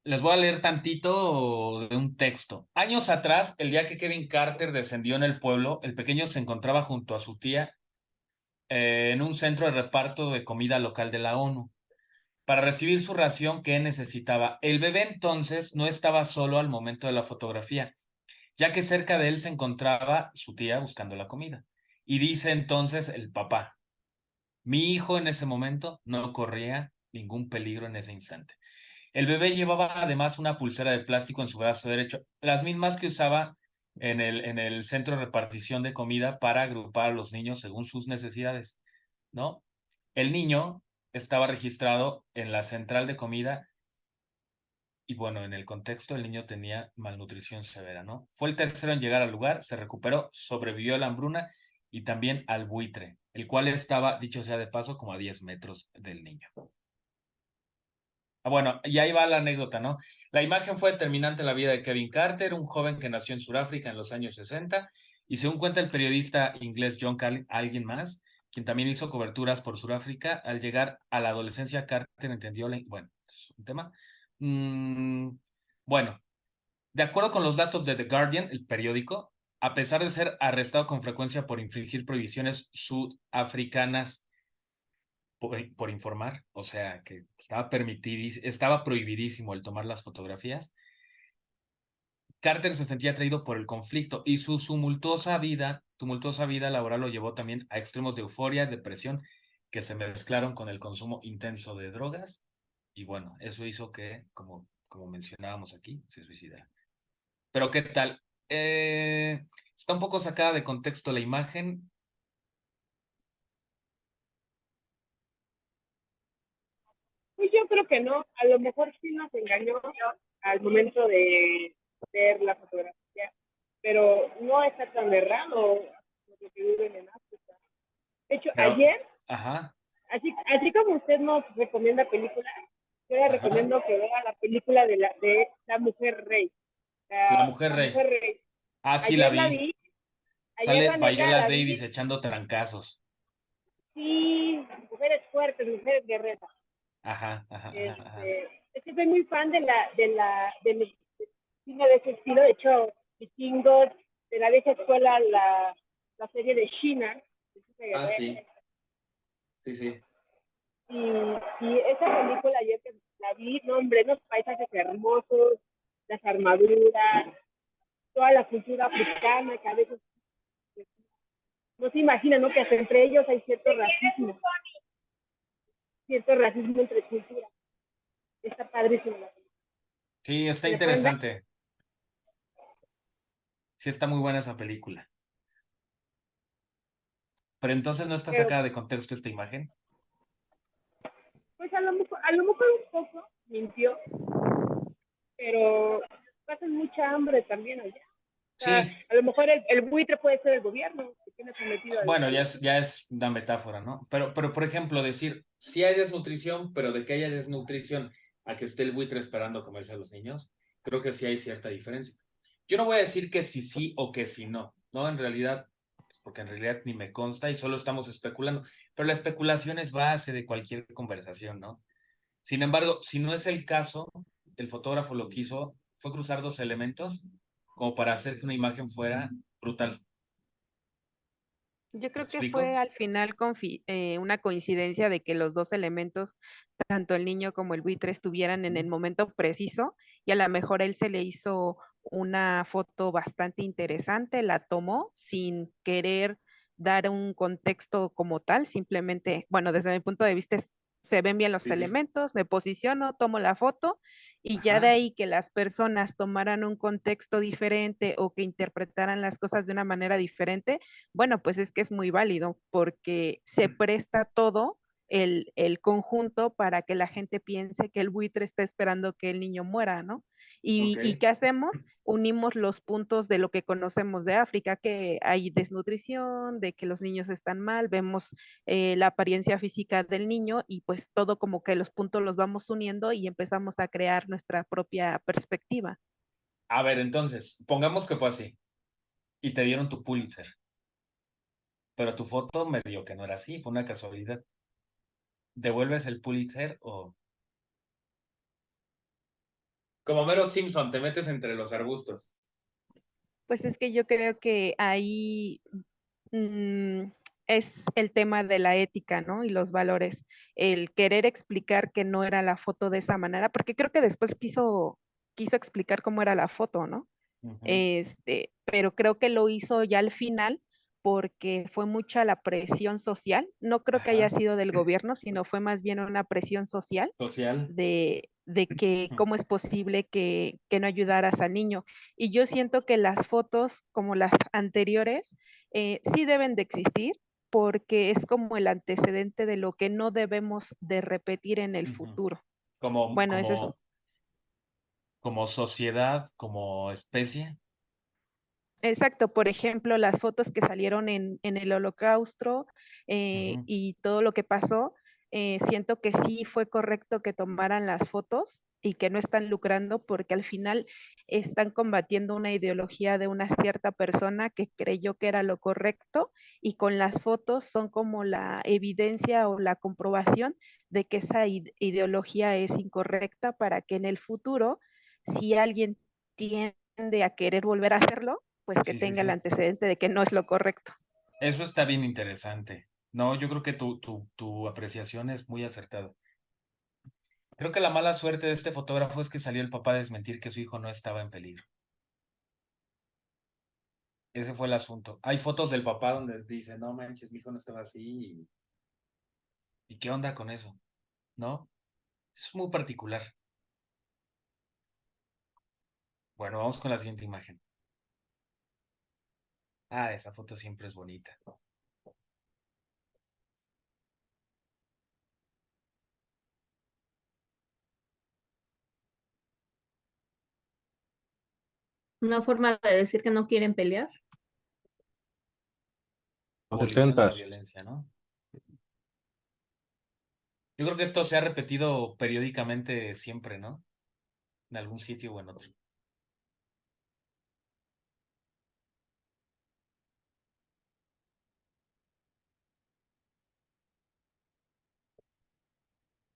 Les voy a leer tantito de un texto. Años atrás, el día que Kevin Carter descendió en el pueblo, el pequeño se encontraba junto a su tía en un centro de reparto de comida local de la ONU para recibir su ración que necesitaba. El bebé entonces no estaba solo al momento de la fotografía, ya que cerca de él se encontraba su tía buscando la comida. Y dice entonces el papá, mi hijo en ese momento no corría ningún peligro en ese instante. El bebé llevaba además una pulsera de plástico en su brazo derecho, las mismas que usaba en el centro de repartición de comida para agrupar a los niños según sus necesidades, ¿no? El niño estaba registrado en la central de comida y bueno, en el contexto el niño tenía malnutrición severa, ¿no? Fue el tercero en llegar al lugar, se recuperó, sobrevivió a la hambruna y también al buitre, el cual estaba, dicho sea de paso, como a 10 metros del niño. Bueno, y ahí va la anécdota, ¿no? La imagen fue determinante en la vida de Kevin Carter, un joven que nació en Sudáfrica en los años 60, y según cuenta el periodista inglés John Alguien Más, quien también hizo coberturas por Sudáfrica, al llegar a la adolescencia, Carter entendió bueno, es un tema. Bueno, de acuerdo con los datos de The Guardian, el periódico, a pesar de ser arrestado con frecuencia por infringir prohibiciones sudafricanas por informar, o sea, que estaba prohibidísimo el tomar las fotografías. Carter se sentía atraído por el conflicto y su tumultuosa vida laboral lo llevó también a extremos de euforia, depresión, que se mezclaron con el consumo intenso de drogas y bueno, eso hizo que, como mencionábamos aquí, se suicidara. Pero ¿qué tal? Está un poco sacada de contexto la imagen. Pues yo creo que no, a lo mejor sí nos engañó al momento de ver la fotografía, pero no está tan errado lo que viven en África. De hecho, Pero, ayer, ajá, así como usted nos recomienda películas, yo le recomiendo que vea la película de La Mujer Rey. La Mujer La Rey. Mujer Rey. Ah, sí Ayer la vi. ayer Sale la neta Viola la vi. Davis echando trancazos. Sí, mujeres fuertes, mujeres guerreras. Ajá, ajá, ajá. Es que soy muy fan del cine de ese estilo. De hecho, Vikingos, de la vieja escuela, la serie de Sheena. Ah, sí. Sí, sí. Y esa película ayer que la vi, no, hombre, unos paisajes hermosos, las armaduras, toda la cultura africana, que a veces no se imagina, ¿no? Que hasta entre ellos hay cierto racismo entre culturas. Está padrísimo la película. Sí, está interesante. Sí, está muy buena esa película. Pero entonces no está sacada de contexto esta imagen. Pues a lo mejor un poco mintió, pero pasan mucha hambre también allá. O sea, Sí. a lo mejor el buitre puede ser el gobierno que tiene sometido Bueno, ya es una metáfora, ¿no? Pero por ejemplo, decir, sí hay desnutrición, pero de que haya desnutrición a que esté el buitre esperando comerse a los niños, creo que sí hay cierta diferencia. Yo no voy a decir que sí o que sí no, ¿no? En realidad, porque en realidad ni me consta y solo estamos especulando, pero la especulación es base de cualquier conversación, ¿no? Sin embargo, si no es el caso, el fotógrafo lo que hizo fue cruzar dos elementos como para hacer que una imagen fuera brutal. Yo creo que ¿Explico? fue al final una coincidencia de que los dos elementos, tanto el niño como el buitre, estuvieran en el momento preciso y a lo mejor él se le hizo una foto bastante interesante, la tomó sin querer dar un contexto como tal, simplemente, bueno, desde mi punto de vista se ven bien los Sí, sí. elementos, me posiciono, tomo la foto y ya de ahí que las personas tomaran un contexto diferente o que interpretaran las cosas de una manera diferente, bueno, pues es que es muy válido porque se presta todo el conjunto para que la gente piense que el buitre está esperando que el niño muera, ¿no? ¿Y Ok. qué hacemos? Unimos los puntos de lo que conocemos de África, que hay desnutrición, de que los niños están mal, vemos la apariencia física del niño y pues todo como que los puntos los vamos uniendo y empezamos a crear nuestra propia perspectiva. A ver, entonces, pongamos que fue así y te dieron tu Pulitzer, pero tu foto me dio que no era así, fue una casualidad. ¿Devuelves el Pulitzer o...? Como Mero Simpson, te metes entre los arbustos. Pues es que yo creo que ahí mm, es el tema de la ética, ¿no? Y los valores. El querer explicar que no era la foto de esa manera, porque creo que después quiso explicar cómo era la foto, ¿no? Ujú. Pero creo que lo hizo ya al final porque fue mucha la presión social. No creo que haya Ajá. sido del gobierno, sino fue más bien una presión social Social. de que cómo es posible que no ayudaras al niño. Y yo siento que las fotos, como las anteriores, sí deben de existir porque es como el antecedente de lo que no debemos de repetir en el Ujú. futuro. Como, Bueno, eso es como, como sociedad, como especie. exacto. Por ejemplo, las fotos que salieron en el Holocausto Ujú. y todo lo que pasó, siento que sí fue correcto que tomaran las fotos y que no están lucrando porque al final están combatiendo una ideología de una cierta persona que creyó que era lo correcto y con las fotos son como la evidencia o la comprobación de que esa ideología es incorrecta para que en el futuro, si alguien tiende a querer volver a hacerlo, pues que Sí, sí, tenga el sí. antecedente de que no es lo correcto. Eso está bien interesante. No, yo creo que tu apreciación es muy acertada. Creo que la mala suerte de este fotógrafo es que salió el papá a desmentir que su hijo no estaba en peligro. Ese fue el asunto. Hay fotos del papá donde dice, no manches, mi hijo no estaba así. ¿Y qué onda con eso? ¿No? Es muy particular. Bueno, vamos con la siguiente imagen. Ah, esa foto siempre es bonita. Una forma de decir que no quieren pelear. Abolición de la 70s. violencia, ¿no? Yo creo que esto se ha repetido periódicamente siempre, ¿no? En algún sitio o en otro.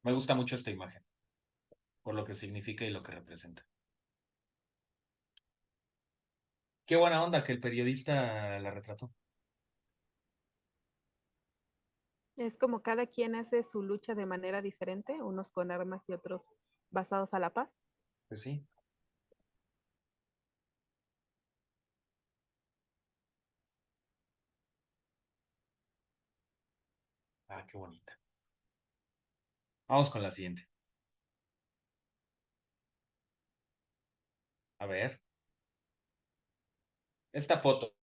Me gusta mucho esta imagen, por lo que significa y lo que representa. Qué buena onda que el periodista la retrató. Es como cada quien hace su lucha de manera diferente, unos con armas y otros basados a la paz. Pues sí. Ah, qué bonita. Vamos con la siguiente. A ver. Esta foto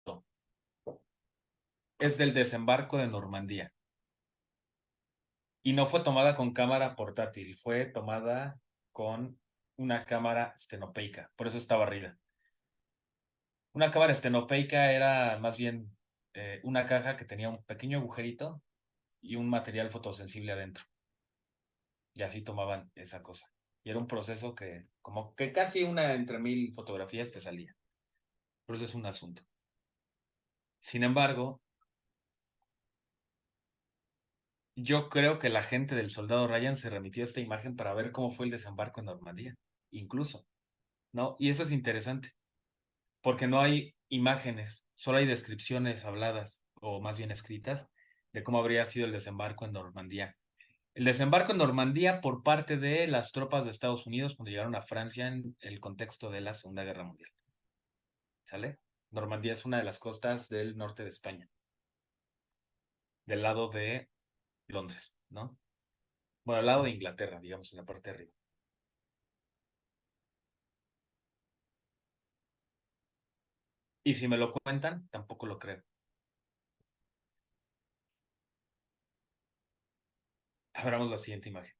es del desembarco de Normandía. Y no fue tomada con cámara portátil, fue tomada con una cámara estenopeica. Por eso está barrida. Una cámara estenopeica era más bien una caja que tenía un pequeño agujerito y un material fotosensible adentro. Y así tomaban esa cosa. Y era un proceso que, como que casi una entre 1000 fotografías te salía. Por eso es un asunto. Sin embargo, yo creo que la gente del soldado Ryan se remitió a esta imagen para ver cómo fue el desembarco en Normandía, incluso, ¿no? Y eso es interesante, porque no hay imágenes, solo hay descripciones habladas, o más bien escritas, de cómo habría sido el desembarco en Normandía. El desembarco en Normandía por parte de las tropas de Estados Unidos cuando llegaron a Francia en el contexto de la Segunda Guerra Mundial. ¿Sale? Normandía es una de las costas del norte de España, del lado de Londres, ¿no? Bueno, al lado de Inglaterra, digamos, en la parte de arriba. Y si me lo cuentan, tampoco lo creo. Abramos la siguiente imagen.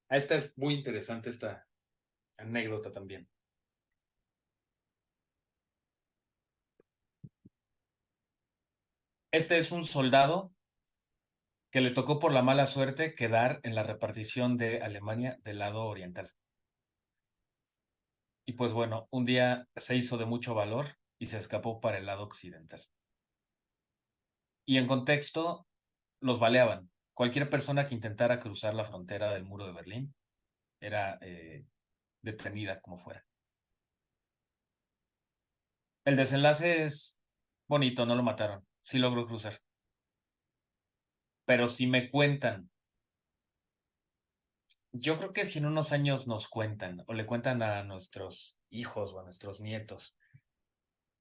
Esta es muy interesante, esta Anécdota también. Este es un soldado que le tocó por la mala suerte quedar en la repartición de Alemania del lado oriental. Y pues bueno, un día se hizo de mucho valor y se escapó para el lado occidental. Y en contexto, los baleaban. Cualquier persona que intentara cruzar la frontera del muro de Berlín era detenida como fuera. El desenlace es bonito, no lo mataron. Sí logró cruzar. Pero si me cuentan, yo creo que si en unos años nos cuentan o le cuentan a nuestros hijos o a nuestros nietos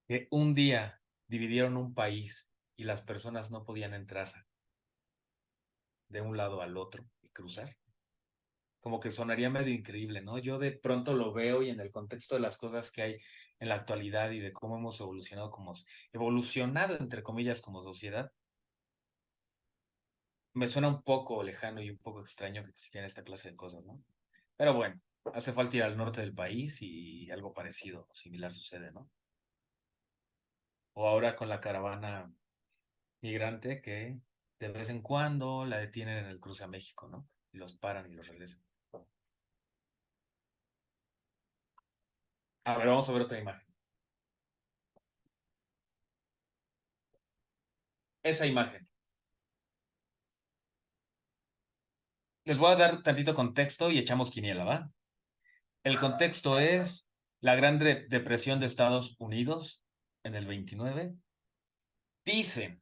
que un día dividieron un país y las personas no podían entrar de un lado al otro y cruzar, como que sonaría medio increíble, ¿no? Yo de pronto lo veo y en el contexto de las cosas que hay en la actualidad y de cómo hemos evolucionado entre comillas como sociedad, me suena un poco lejano y un poco extraño que existiera esta clase de cosas, ¿no? Pero bueno, hace falta ir al norte del país y algo parecido, similar sucede, ¿no? O ahora con la caravana migrante que de vez en cuando la detienen en el cruce a México, ¿no? Y los paran y los regresan. A ver, vamos a ver otra imagen. Esa imagen. Les voy a dar tantito contexto y echamos quiniela, ¿va? El contexto es la Gran Depresión de Estados Unidos en el 29. Dicen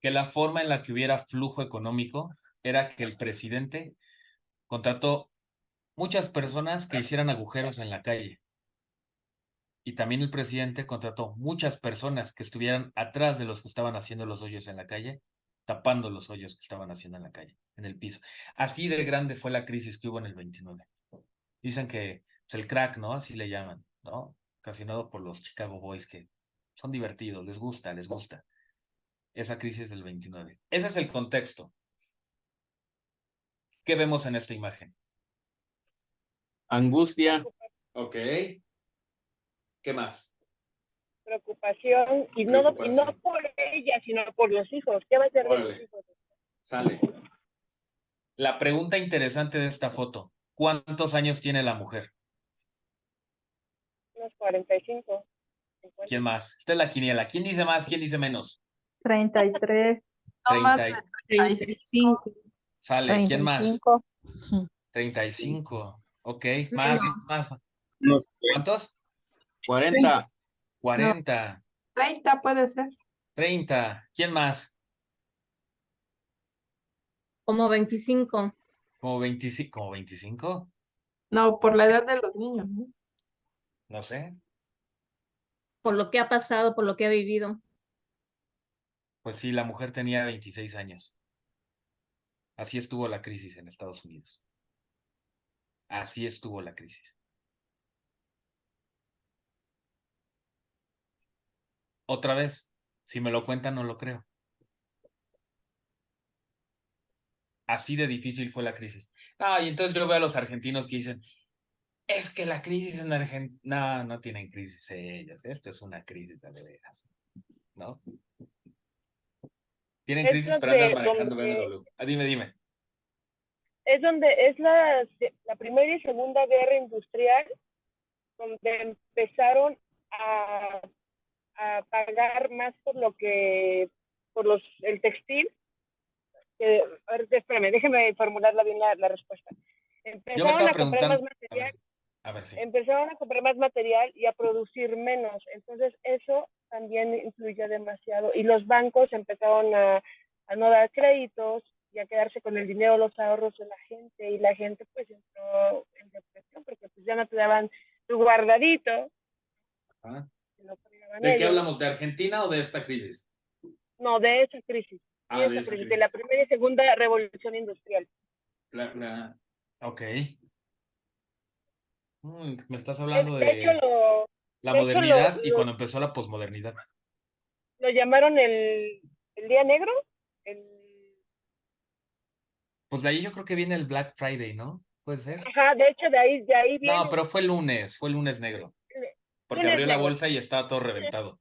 que la forma en la que hubiera flujo económico era que el presidente contrató muchas personas que hicieran agujeros en la calle. Y también el presidente contrató muchas personas que estuvieran atrás de los que estaban haciendo los hoyos en la calle, tapando los hoyos que estaban haciendo en la calle, en el piso. Así de grande fue la crisis que hubo en el 29. Dicen que es el crack, ¿no? Así le llaman, ¿no? Ocasionado por los Chicago Boys que son divertidos, les gusta, les gusta. Esa crisis del 29. Ese es el contexto. ¿Qué vemos en esta imagen? Angustia. Ok. ¿Qué más? Preocupación, y no por ella, sino por los hijos. ¿Qué va a hacer de los hijos? Sale. La pregunta interesante de esta foto. ¿Cuántos años tiene la mujer? Unos 45. 50. ¿Quién más? Esta es la quiniela. ¿Quién dice más? ¿Quién dice menos? 33. No más de 35. Sale. ¿Quién más? 35. 35. Ok. Más. ¿Cuántos? 40. 40. 30 puede ser. 30. ¿Quién más? Como 25. ¿Como 25? ¿Como 25? No, por la edad de los niños, ¿no? No sé. Por lo que ha pasado, por lo que ha vivido. Pues sí, la mujer tenía 26 años. Así estuvo la crisis en Estados Unidos. Así estuvo la crisis. Otra vez, si me lo cuentan, no lo creo. Así de difícil fue la crisis. Ah, y entonces yo veo a los argentinos que dicen, es que la crisis en Argentina, no tienen crisis ellos, esto es una crisis de veras, ¿no? Tienen Es crisis pero andan manejando donde, BMW. Ah, dime. es donde es la Primera y Segunda Guerra Industrial, donde empezaron a pagar más por el textil. A ver, espérame, déjeme formularla bien la respuesta. Yo me estaba preguntando. Sí. Empezaron a comprar más material y a producir menos. Entonces eso también influyó demasiado. Y los bancos empezaron a no dar créditos y a quedarse con el dinero, los ahorros de la gente. Y la gente pues entró en depresión porque pues ya no te daban tu guardadito. ¿De qué hablamos? ¿De Argentina o de esta crisis? No, de esa crisis. De la Primera y Segunda Revolución Industrial. Ok. Me estás hablando de la modernidad y cuando empezó la posmodernidad. Lo llamaron el Día Negro. Pues de ahí yo creo que viene el Black Friday, ¿no? ¿Puede ser? Ajá, de hecho, de ahí viene. No, pero fue el lunes negro. Porque Lunes abrió la negro. bolsa y estaba todo reventado.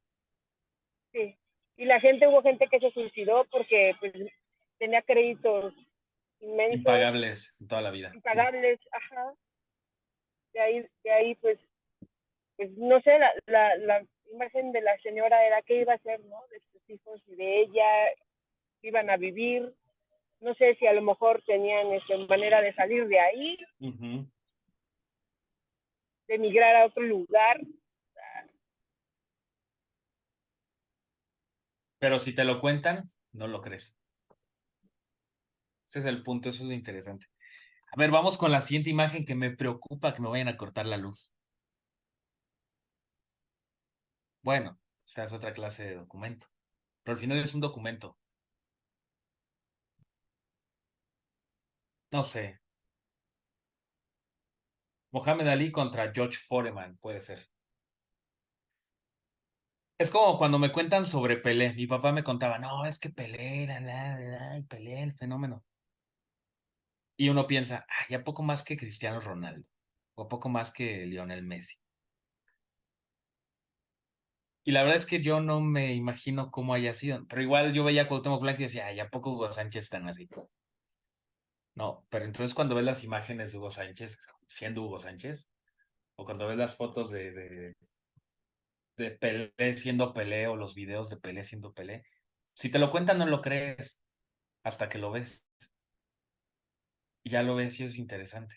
Sí. Y hubo gente que se suicidó porque pues tenía créditos inmensos, Impagables en toda la vida. impagables, ajá. De ahí pues no sé, la imagen de la señora era qué iba a hacer, ¿no? De sus hijos y de ella, iban a vivir. No sé si a lo mejor tenían manera de salir de ahí, Ujú. de emigrar a otro lugar. Pero si te lo cuentan, no lo crees. Ese es el punto, eso es lo interesante. A ver, vamos con la siguiente imagen que me preocupa que me vayan a cortar la luz. Bueno, esta es otra clase de documento. Pero al final es un documento. No sé. Mohamed Ali contra George Foreman, puede ser. Es como cuando me cuentan sobre Pelé. Mi papá me contaba, no, es que Pelé era Pelé, el fenómeno. Y uno piensa, ay, ¿a poco más que Cristiano Ronaldo? ¿O a poco más que Lionel Messi? Y la verdad es que yo no me imagino cómo haya sido. Pero igual yo veía a Cuauhtémoc Blanco y decía, ay, ¿a poco Hugo Sánchez tan así? No, pero entonces cuando ves las imágenes de Hugo Sánchez, siendo Hugo Sánchez, o cuando ves las fotos de Pelé siendo Pelé, o los videos de Pelé siendo Pelé, si te lo cuentan no lo crees hasta que lo ves. Y ya lo ves y es interesante.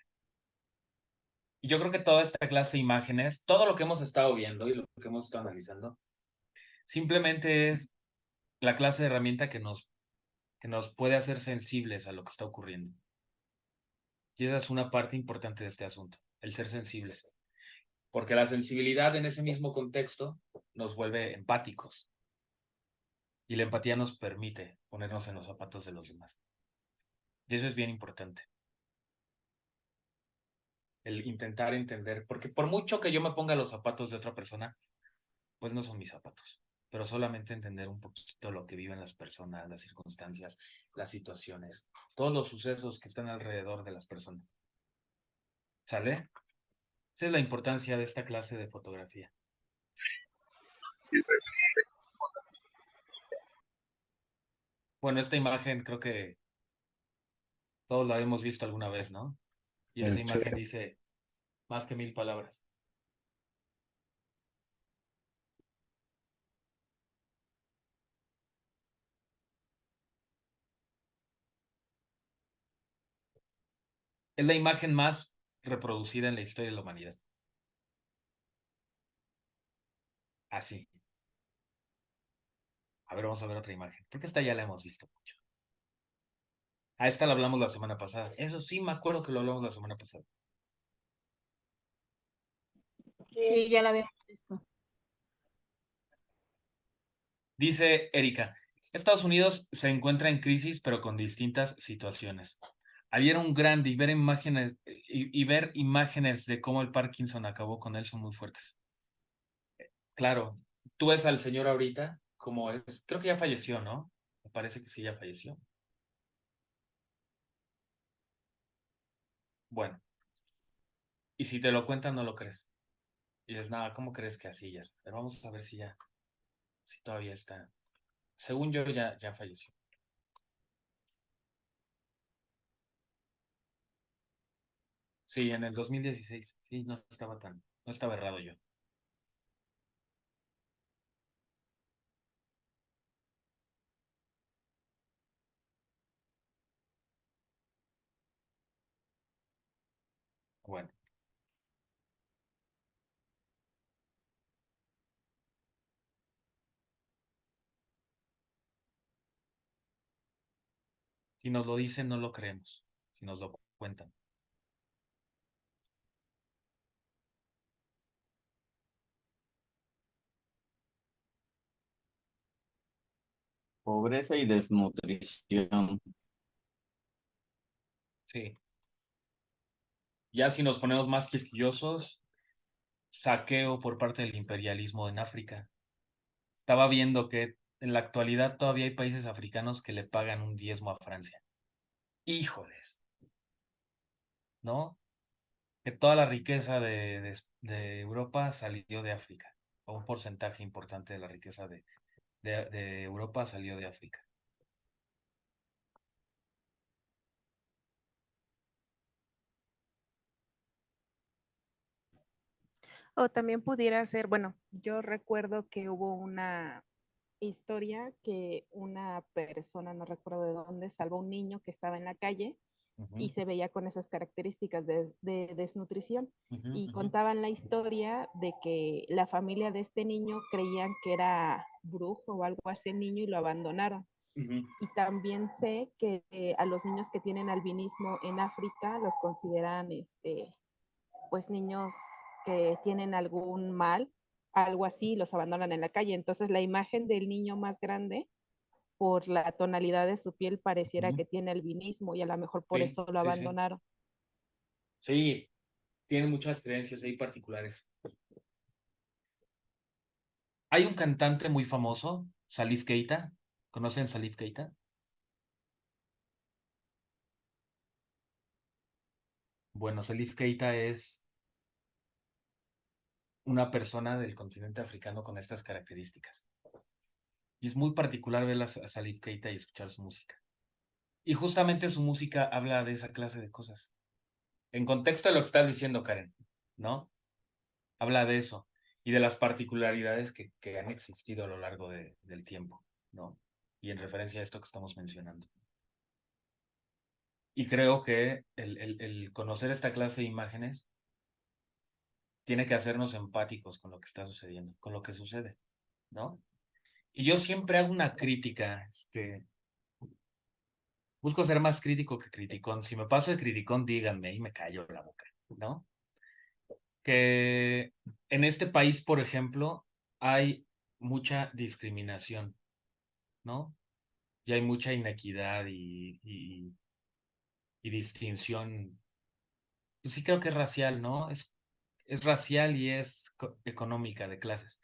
Y yo creo que toda esta clase de imágenes, todo lo que hemos estado viendo y lo que hemos estado analizando, simplemente es la clase de herramienta que nos puede hacer sensibles a lo que está ocurriendo. Y esa es una parte importante de este asunto, el ser sensibles. Porque la sensibilidad en ese mismo contexto nos vuelve empáticos. Y la empatía nos permite ponernos en los zapatos de los demás. Y eso es bien importante. El intentar entender, porque por mucho que yo me ponga los zapatos de otra persona, pues no son mis zapatos. Pero solamente entender un poquito lo que viven las personas, las circunstancias, las situaciones, todos los sucesos que están alrededor de las personas. ¿Sale? Esa es la importancia de esta clase de fotografía. Bueno, esta imagen creo que todos la hemos visto alguna vez, ¿no? Y esa imagen dice más que 1000 palabras. Es la imagen más reproducida en la historia de la humanidad. Así. A ver, vamos a ver otra imagen. Porque esta ya la hemos visto mucho. A esta la hablamos la semana pasada. Eso sí, me acuerdo que lo hablamos la semana pasada. Sí, ya la habíamos visto. Dice Erika, Estados Unidos se encuentra en crisis, pero con distintas situaciones. Ayer un grande y ver imágenes de cómo el Parkinson acabó con él son muy fuertes. Claro, tú ves al señor ahorita, como es, creo que ya falleció, ¿no? Me parece que sí, ya falleció. Bueno, y si te lo cuentan, no lo crees. Y dices, nada, ¿cómo crees que así ya está? Pero vamos a ver si todavía está. Según yo, ya falleció. Sí, en el 2016. Sí, no estaba errado yo. Bueno, si nos lo dicen, no lo creemos. Si nos lo cuentan. Pobreza y desnutrición. Sí. Ya si nos ponemos más quisquillosos, saqueo por parte del imperialismo en África. Estaba viendo que en la actualidad todavía hay países africanos que le pagan un diezmo a Francia. Híjoles. ¿No? que toda la riqueza de Europa salió de África, o un porcentaje importante de la riqueza de Europa salió de África. O también pudiera ser, bueno, yo recuerdo que hubo una historia que una persona, no recuerdo de dónde, salvó a un niño que estaba en la calle y se veía con esas características de desnutrición. Y contaban la historia de que la familia de este niño creían que era brujo o algo así el niño y lo abandonaron. Y también sé que a los niños que tienen albinismo en África los consideran pues niños que tienen algún mal, algo así, los abandonan en la calle. Entonces la imagen del niño más grande, por la tonalidad de su piel, pareciera que tiene albinismo y a lo mejor por Sí, eso lo sí, sí. abandonaron. Sí, tiene muchas creencias ahí particulares. Hay un cantante muy famoso, Salif Keita. ¿Conocen Salif Keita? Bueno, Salif Keita es una persona del continente africano con estas características. Y es muy particular ver a Salif Keita y escuchar su música. Y justamente su música habla de esa clase de cosas. En contexto de lo que estás diciendo, Karen, ¿no? Habla de eso y de las particularidades que han existido a lo largo del tiempo, ¿no? Y en referencia a esto que estamos mencionando. Y creo que el conocer esta clase de imágenes tiene que hacernos empáticos con lo que está sucediendo, con lo que sucede, ¿no? Y yo siempre hago una crítica, busco ser más crítico que criticón. Si me paso de criticón, díganme y me callo la boca, ¿no? Que en este país, por ejemplo, hay mucha discriminación, ¿no? Y hay mucha inequidad y distinción. Pues sí creo que es racial, ¿no? Es racial y es económica de clases.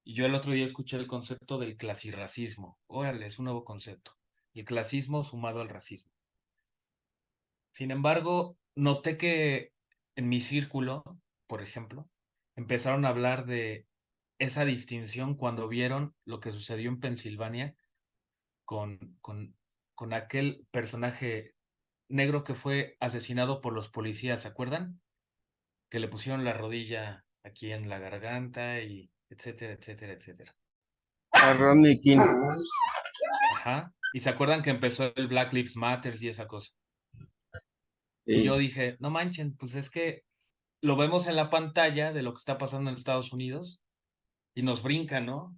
Y yo el otro día escuché el concepto del clasirracismo. Órale, es un nuevo concepto. El clasismo sumado al racismo. Sin embargo, noté que en mi círculo, por ejemplo, empezaron a hablar de esa distinción cuando vieron lo que sucedió en Pensilvania con, con, con aquel personaje negro que fue asesinado por los policías, ¿se acuerdan? Que le pusieron la rodilla aquí en la garganta y etcétera, etcétera, etcétera. A Rodney King. Ajá. Y se acuerdan que empezó el Black Lives Matter y esa cosa. Y Sí. yo dije, no manchen, pues es que lo vemos en la pantalla de lo que está pasando en Estados Unidos y nos brinca, ¿no?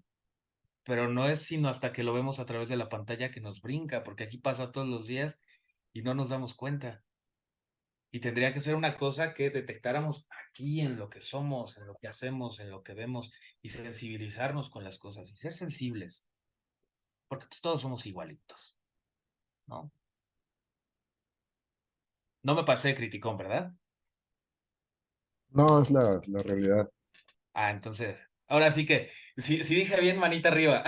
Pero no es sino hasta que lo vemos a través de la pantalla que nos brinca, porque aquí pasa todos los días y no nos damos cuenta. Y tendría que ser una cosa que detectáramos aquí en lo que somos, en lo que hacemos, en lo que vemos y sensibilizarnos con las cosas y ser sensibles, porque pues todos somos igualitos, ¿no? No me pasé de criticón, ¿verdad? No, es la realidad. Ah, entonces, ahora sí que, si dije bien, manita arriba.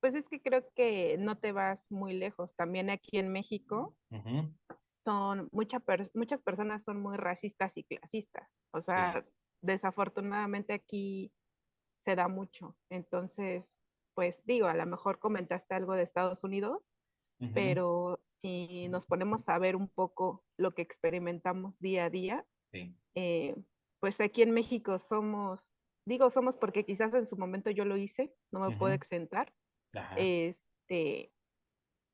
Pues es que creo que no te vas muy lejos. También aquí en México Ujú, son muchas personas son muy racistas y clasistas. O sí. sea, desafortunadamente aquí se da mucho. Entonces, pues digo, a lo mejor comentaste algo de Estados Unidos, Ujú, pero si nos ponemos a ver un poco lo que experimentamos día a día, sí. pues aquí en México digo somos porque quizás en su momento yo lo hice, no me puedo Ujú, exentar, ajá, este,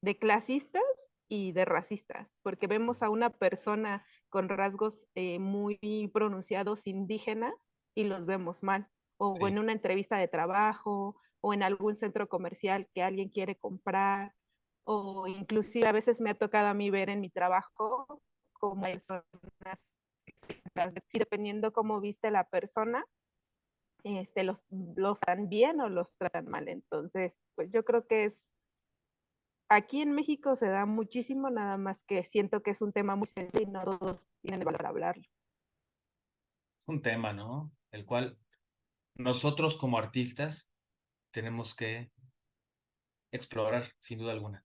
de clasistas y de racistas, porque vemos a una persona con rasgos muy pronunciados indígenas y los vemos mal, o sí. en una entrevista de trabajo, o en algún centro comercial que alguien quiere comprar, o inclusive a veces me ha tocado a mí ver en mi trabajo como personas, y dependiendo cómo viste la persona, los tratan bien o los tratan mal. Entonces, pues yo creo que aquí en México se da muchísimo, nada más que siento que es un tema muy sensible y no todos tienen el valor para hablarlo. Es un tema, ¿no? El cual nosotros como artistas tenemos que explorar, sin duda alguna.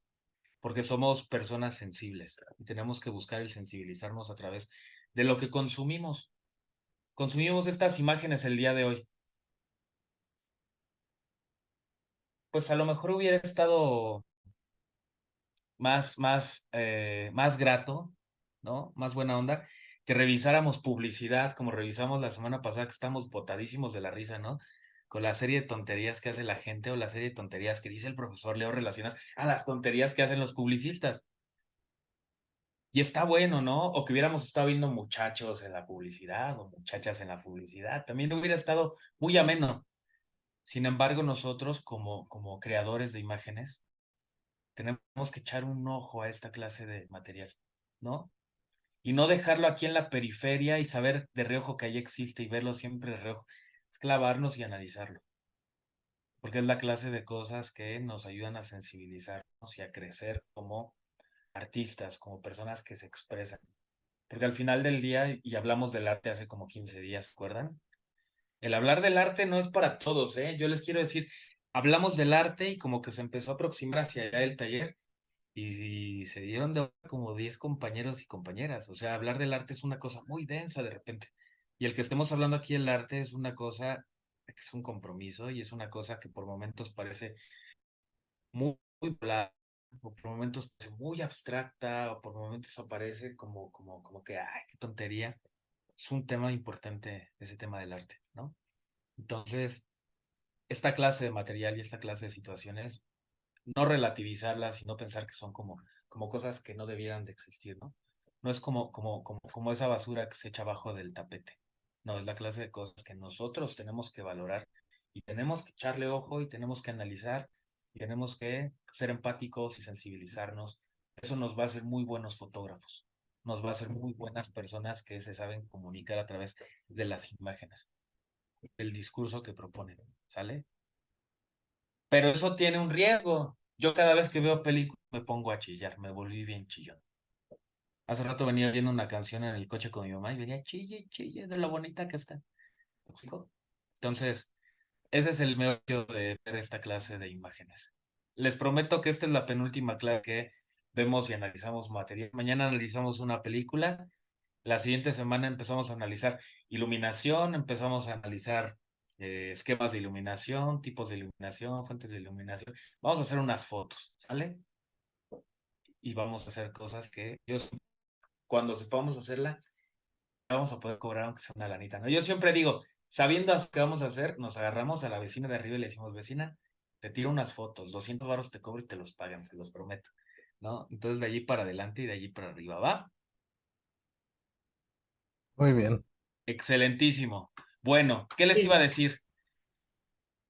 porque somos personas sensibles y tenemos que buscar el sensibilizarnos a través de lo que consumimos. Consumimos estas imágenes el día de hoy. Pues a lo mejor hubiera estado más grato, ¿no? Más buena onda, que revisáramos publicidad, como revisamos la semana pasada, que estamos botadísimos de la risa, ¿no? Con la serie de tonterías que hace la gente o la serie de tonterías que dice el profesor Leo relacionadas a las tonterías que hacen los publicistas. Y está bueno, ¿no? O que hubiéramos estado viendo muchachos en la publicidad o muchachas en la publicidad. También hubiera estado muy ameno. Sin embargo, nosotros como creadores de imágenes, tenemos que echar un ojo a esta clase de material, ¿no? Y no dejarlo aquí en la periferia y saber de reojo que ahí existe y verlo siempre de reojo. Es clavarnos y analizarlo. Porque es la clase de cosas que nos ayudan a sensibilizarnos y a crecer como artistas, como personas que se expresan. Porque al final del día, y hablamos del arte hace como 15 días, ¿se acuerdan? El hablar del arte no es para todos, ¿eh? Yo les quiero decir, hablamos del arte y como que se empezó a aproximar hacia allá el taller y se dieron de como 10 compañeros y compañeras. O sea, hablar del arte es una cosa muy densa de repente. Y el que estemos hablando aquí del arte es una cosa que es un compromiso y es una cosa que por momentos parece muy bla, o por momentos parece muy abstracta, o por momentos aparece como que, ay, qué tontería. Es un tema importante ese tema del arte, ¿no? Entonces, esta clase de material y esta clase de situaciones, no relativizarlas y no pensar que son como cosas que no debieran de existir, ¿no? No es como esa basura que se echa abajo del tapete. No, es la clase de cosas que nosotros tenemos que valorar y tenemos que echarle ojo y tenemos que analizar y tenemos que ser empáticos y sensibilizarnos. Eso nos va a hacer muy buenos fotógrafos. Nos va a hacer muy buenas personas que se saben comunicar a través de las imágenes, del discurso que proponen, ¿sale? Pero eso tiene un riesgo. Yo cada vez que veo películas me pongo a chillar, me volví bien chillón. Hace rato venía viendo una canción en el coche con mi mamá y venía chille, chille de lo bonita que está. ¿Me explico? Entonces, ese es el meollo de ver esta clase de imágenes. Les prometo que esta es la penúltima clase que vemos y analizamos material. Mañana analizamos una película. La siguiente semana empezamos a analizar iluminación, empezamos a analizar esquemas de iluminación, tipos de iluminación, fuentes de iluminación. Vamos a hacer unas fotos, ¿sale? Y vamos a hacer cosas que cuando sepamos hacerla, vamos a poder cobrar aunque sea una lanita, ¿no? Yo siempre digo, sabiendo qué vamos a hacer, nos agarramos a la vecina de arriba y le decimos, vecina, te tiro unas fotos, 200 varos te cobro y te los pagan, se los prometo, ¿no? Entonces de allí para adelante y de allí para arriba, ¿va? Muy bien. Excelentísimo. Bueno, ¿qué les iba a decir?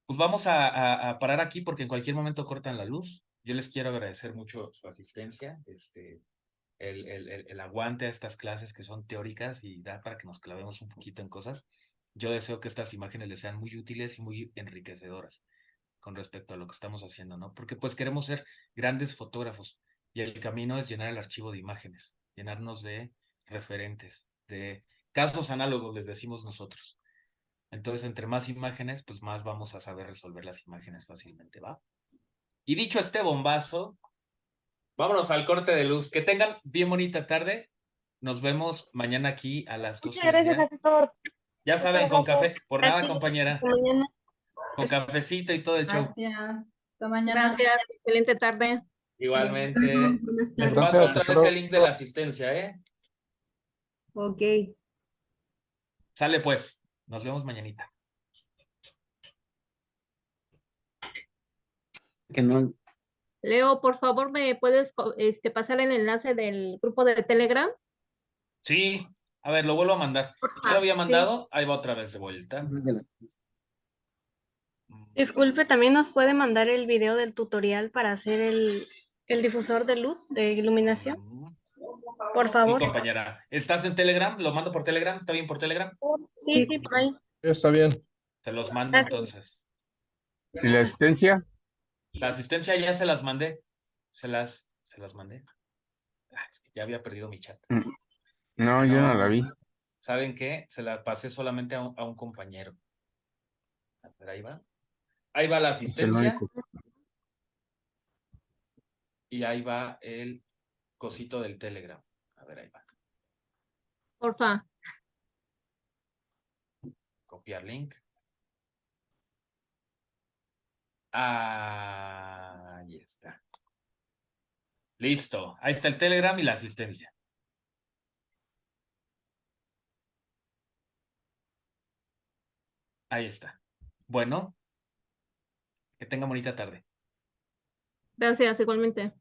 Pues vamos a parar aquí porque en cualquier momento cortan la luz. Yo les quiero agradecer mucho su asistencia, el aguante a estas clases que son teóricas y da para que nos clavemos un poquito en cosas. Yo deseo que estas imágenes les sean muy útiles y muy enriquecedoras con respecto a lo que estamos haciendo, ¿no? Porque pues queremos ser grandes fotógrafos y el camino es llenar el archivo de imágenes, llenarnos de referentes, de casos análogos, les decimos nosotros. Entonces, entre más imágenes, pues más vamos a saber resolver las imágenes fácilmente, ¿va? Y dicho este bombazo, vámonos al corte de luz. Que tengan bien bonita tarde. Nos vemos mañana aquí a las 12 Muchas gracias, asesor. Ya saben, con café. Por nada, Gracias. compañera. Hasta mañana. Con cafecito y todo el show. Gracias. Hasta mañana. Gracias, excelente tarde. Igualmente. Buenas Les tardes. paso otra vez el link de la asistencia, ¿eh? Ok. Sale pues. Nos vemos mañanita. Que no, Leo, por favor, ¿me puedes pasar el enlace del grupo de Telegram? Sí. A ver, lo vuelvo a mandar. Ya lo había mandado. Ahí va otra vez de vuelta. Disculpe, también nos puede mandar el video del tutorial para hacer el difusor de luz, de iluminación, por Sí, favor. compañera. ¿Estás en Telegram? ¿Lo mando por Telegram? ¿Está bien por Telegram? Sí, sí, por ahí. Está bien. Se los mando entonces. ¿Y la asistencia? La asistencia ya se las mandé. Se las mandé. Es que ya había perdido mi chat. No, yo no la vi. ¿Saben qué? Se la pasé solamente a un compañero. A ver, ahí va. Ahí va la Es el asistencia. único. y ahí va el cosito del Telegram. A ver, ahí va. Porfa. Copiar link. Ahí está. Listo. Ahí está el Telegram y la asistencia. Ahí está. Bueno, que tenga bonita tarde. Gracias, igualmente.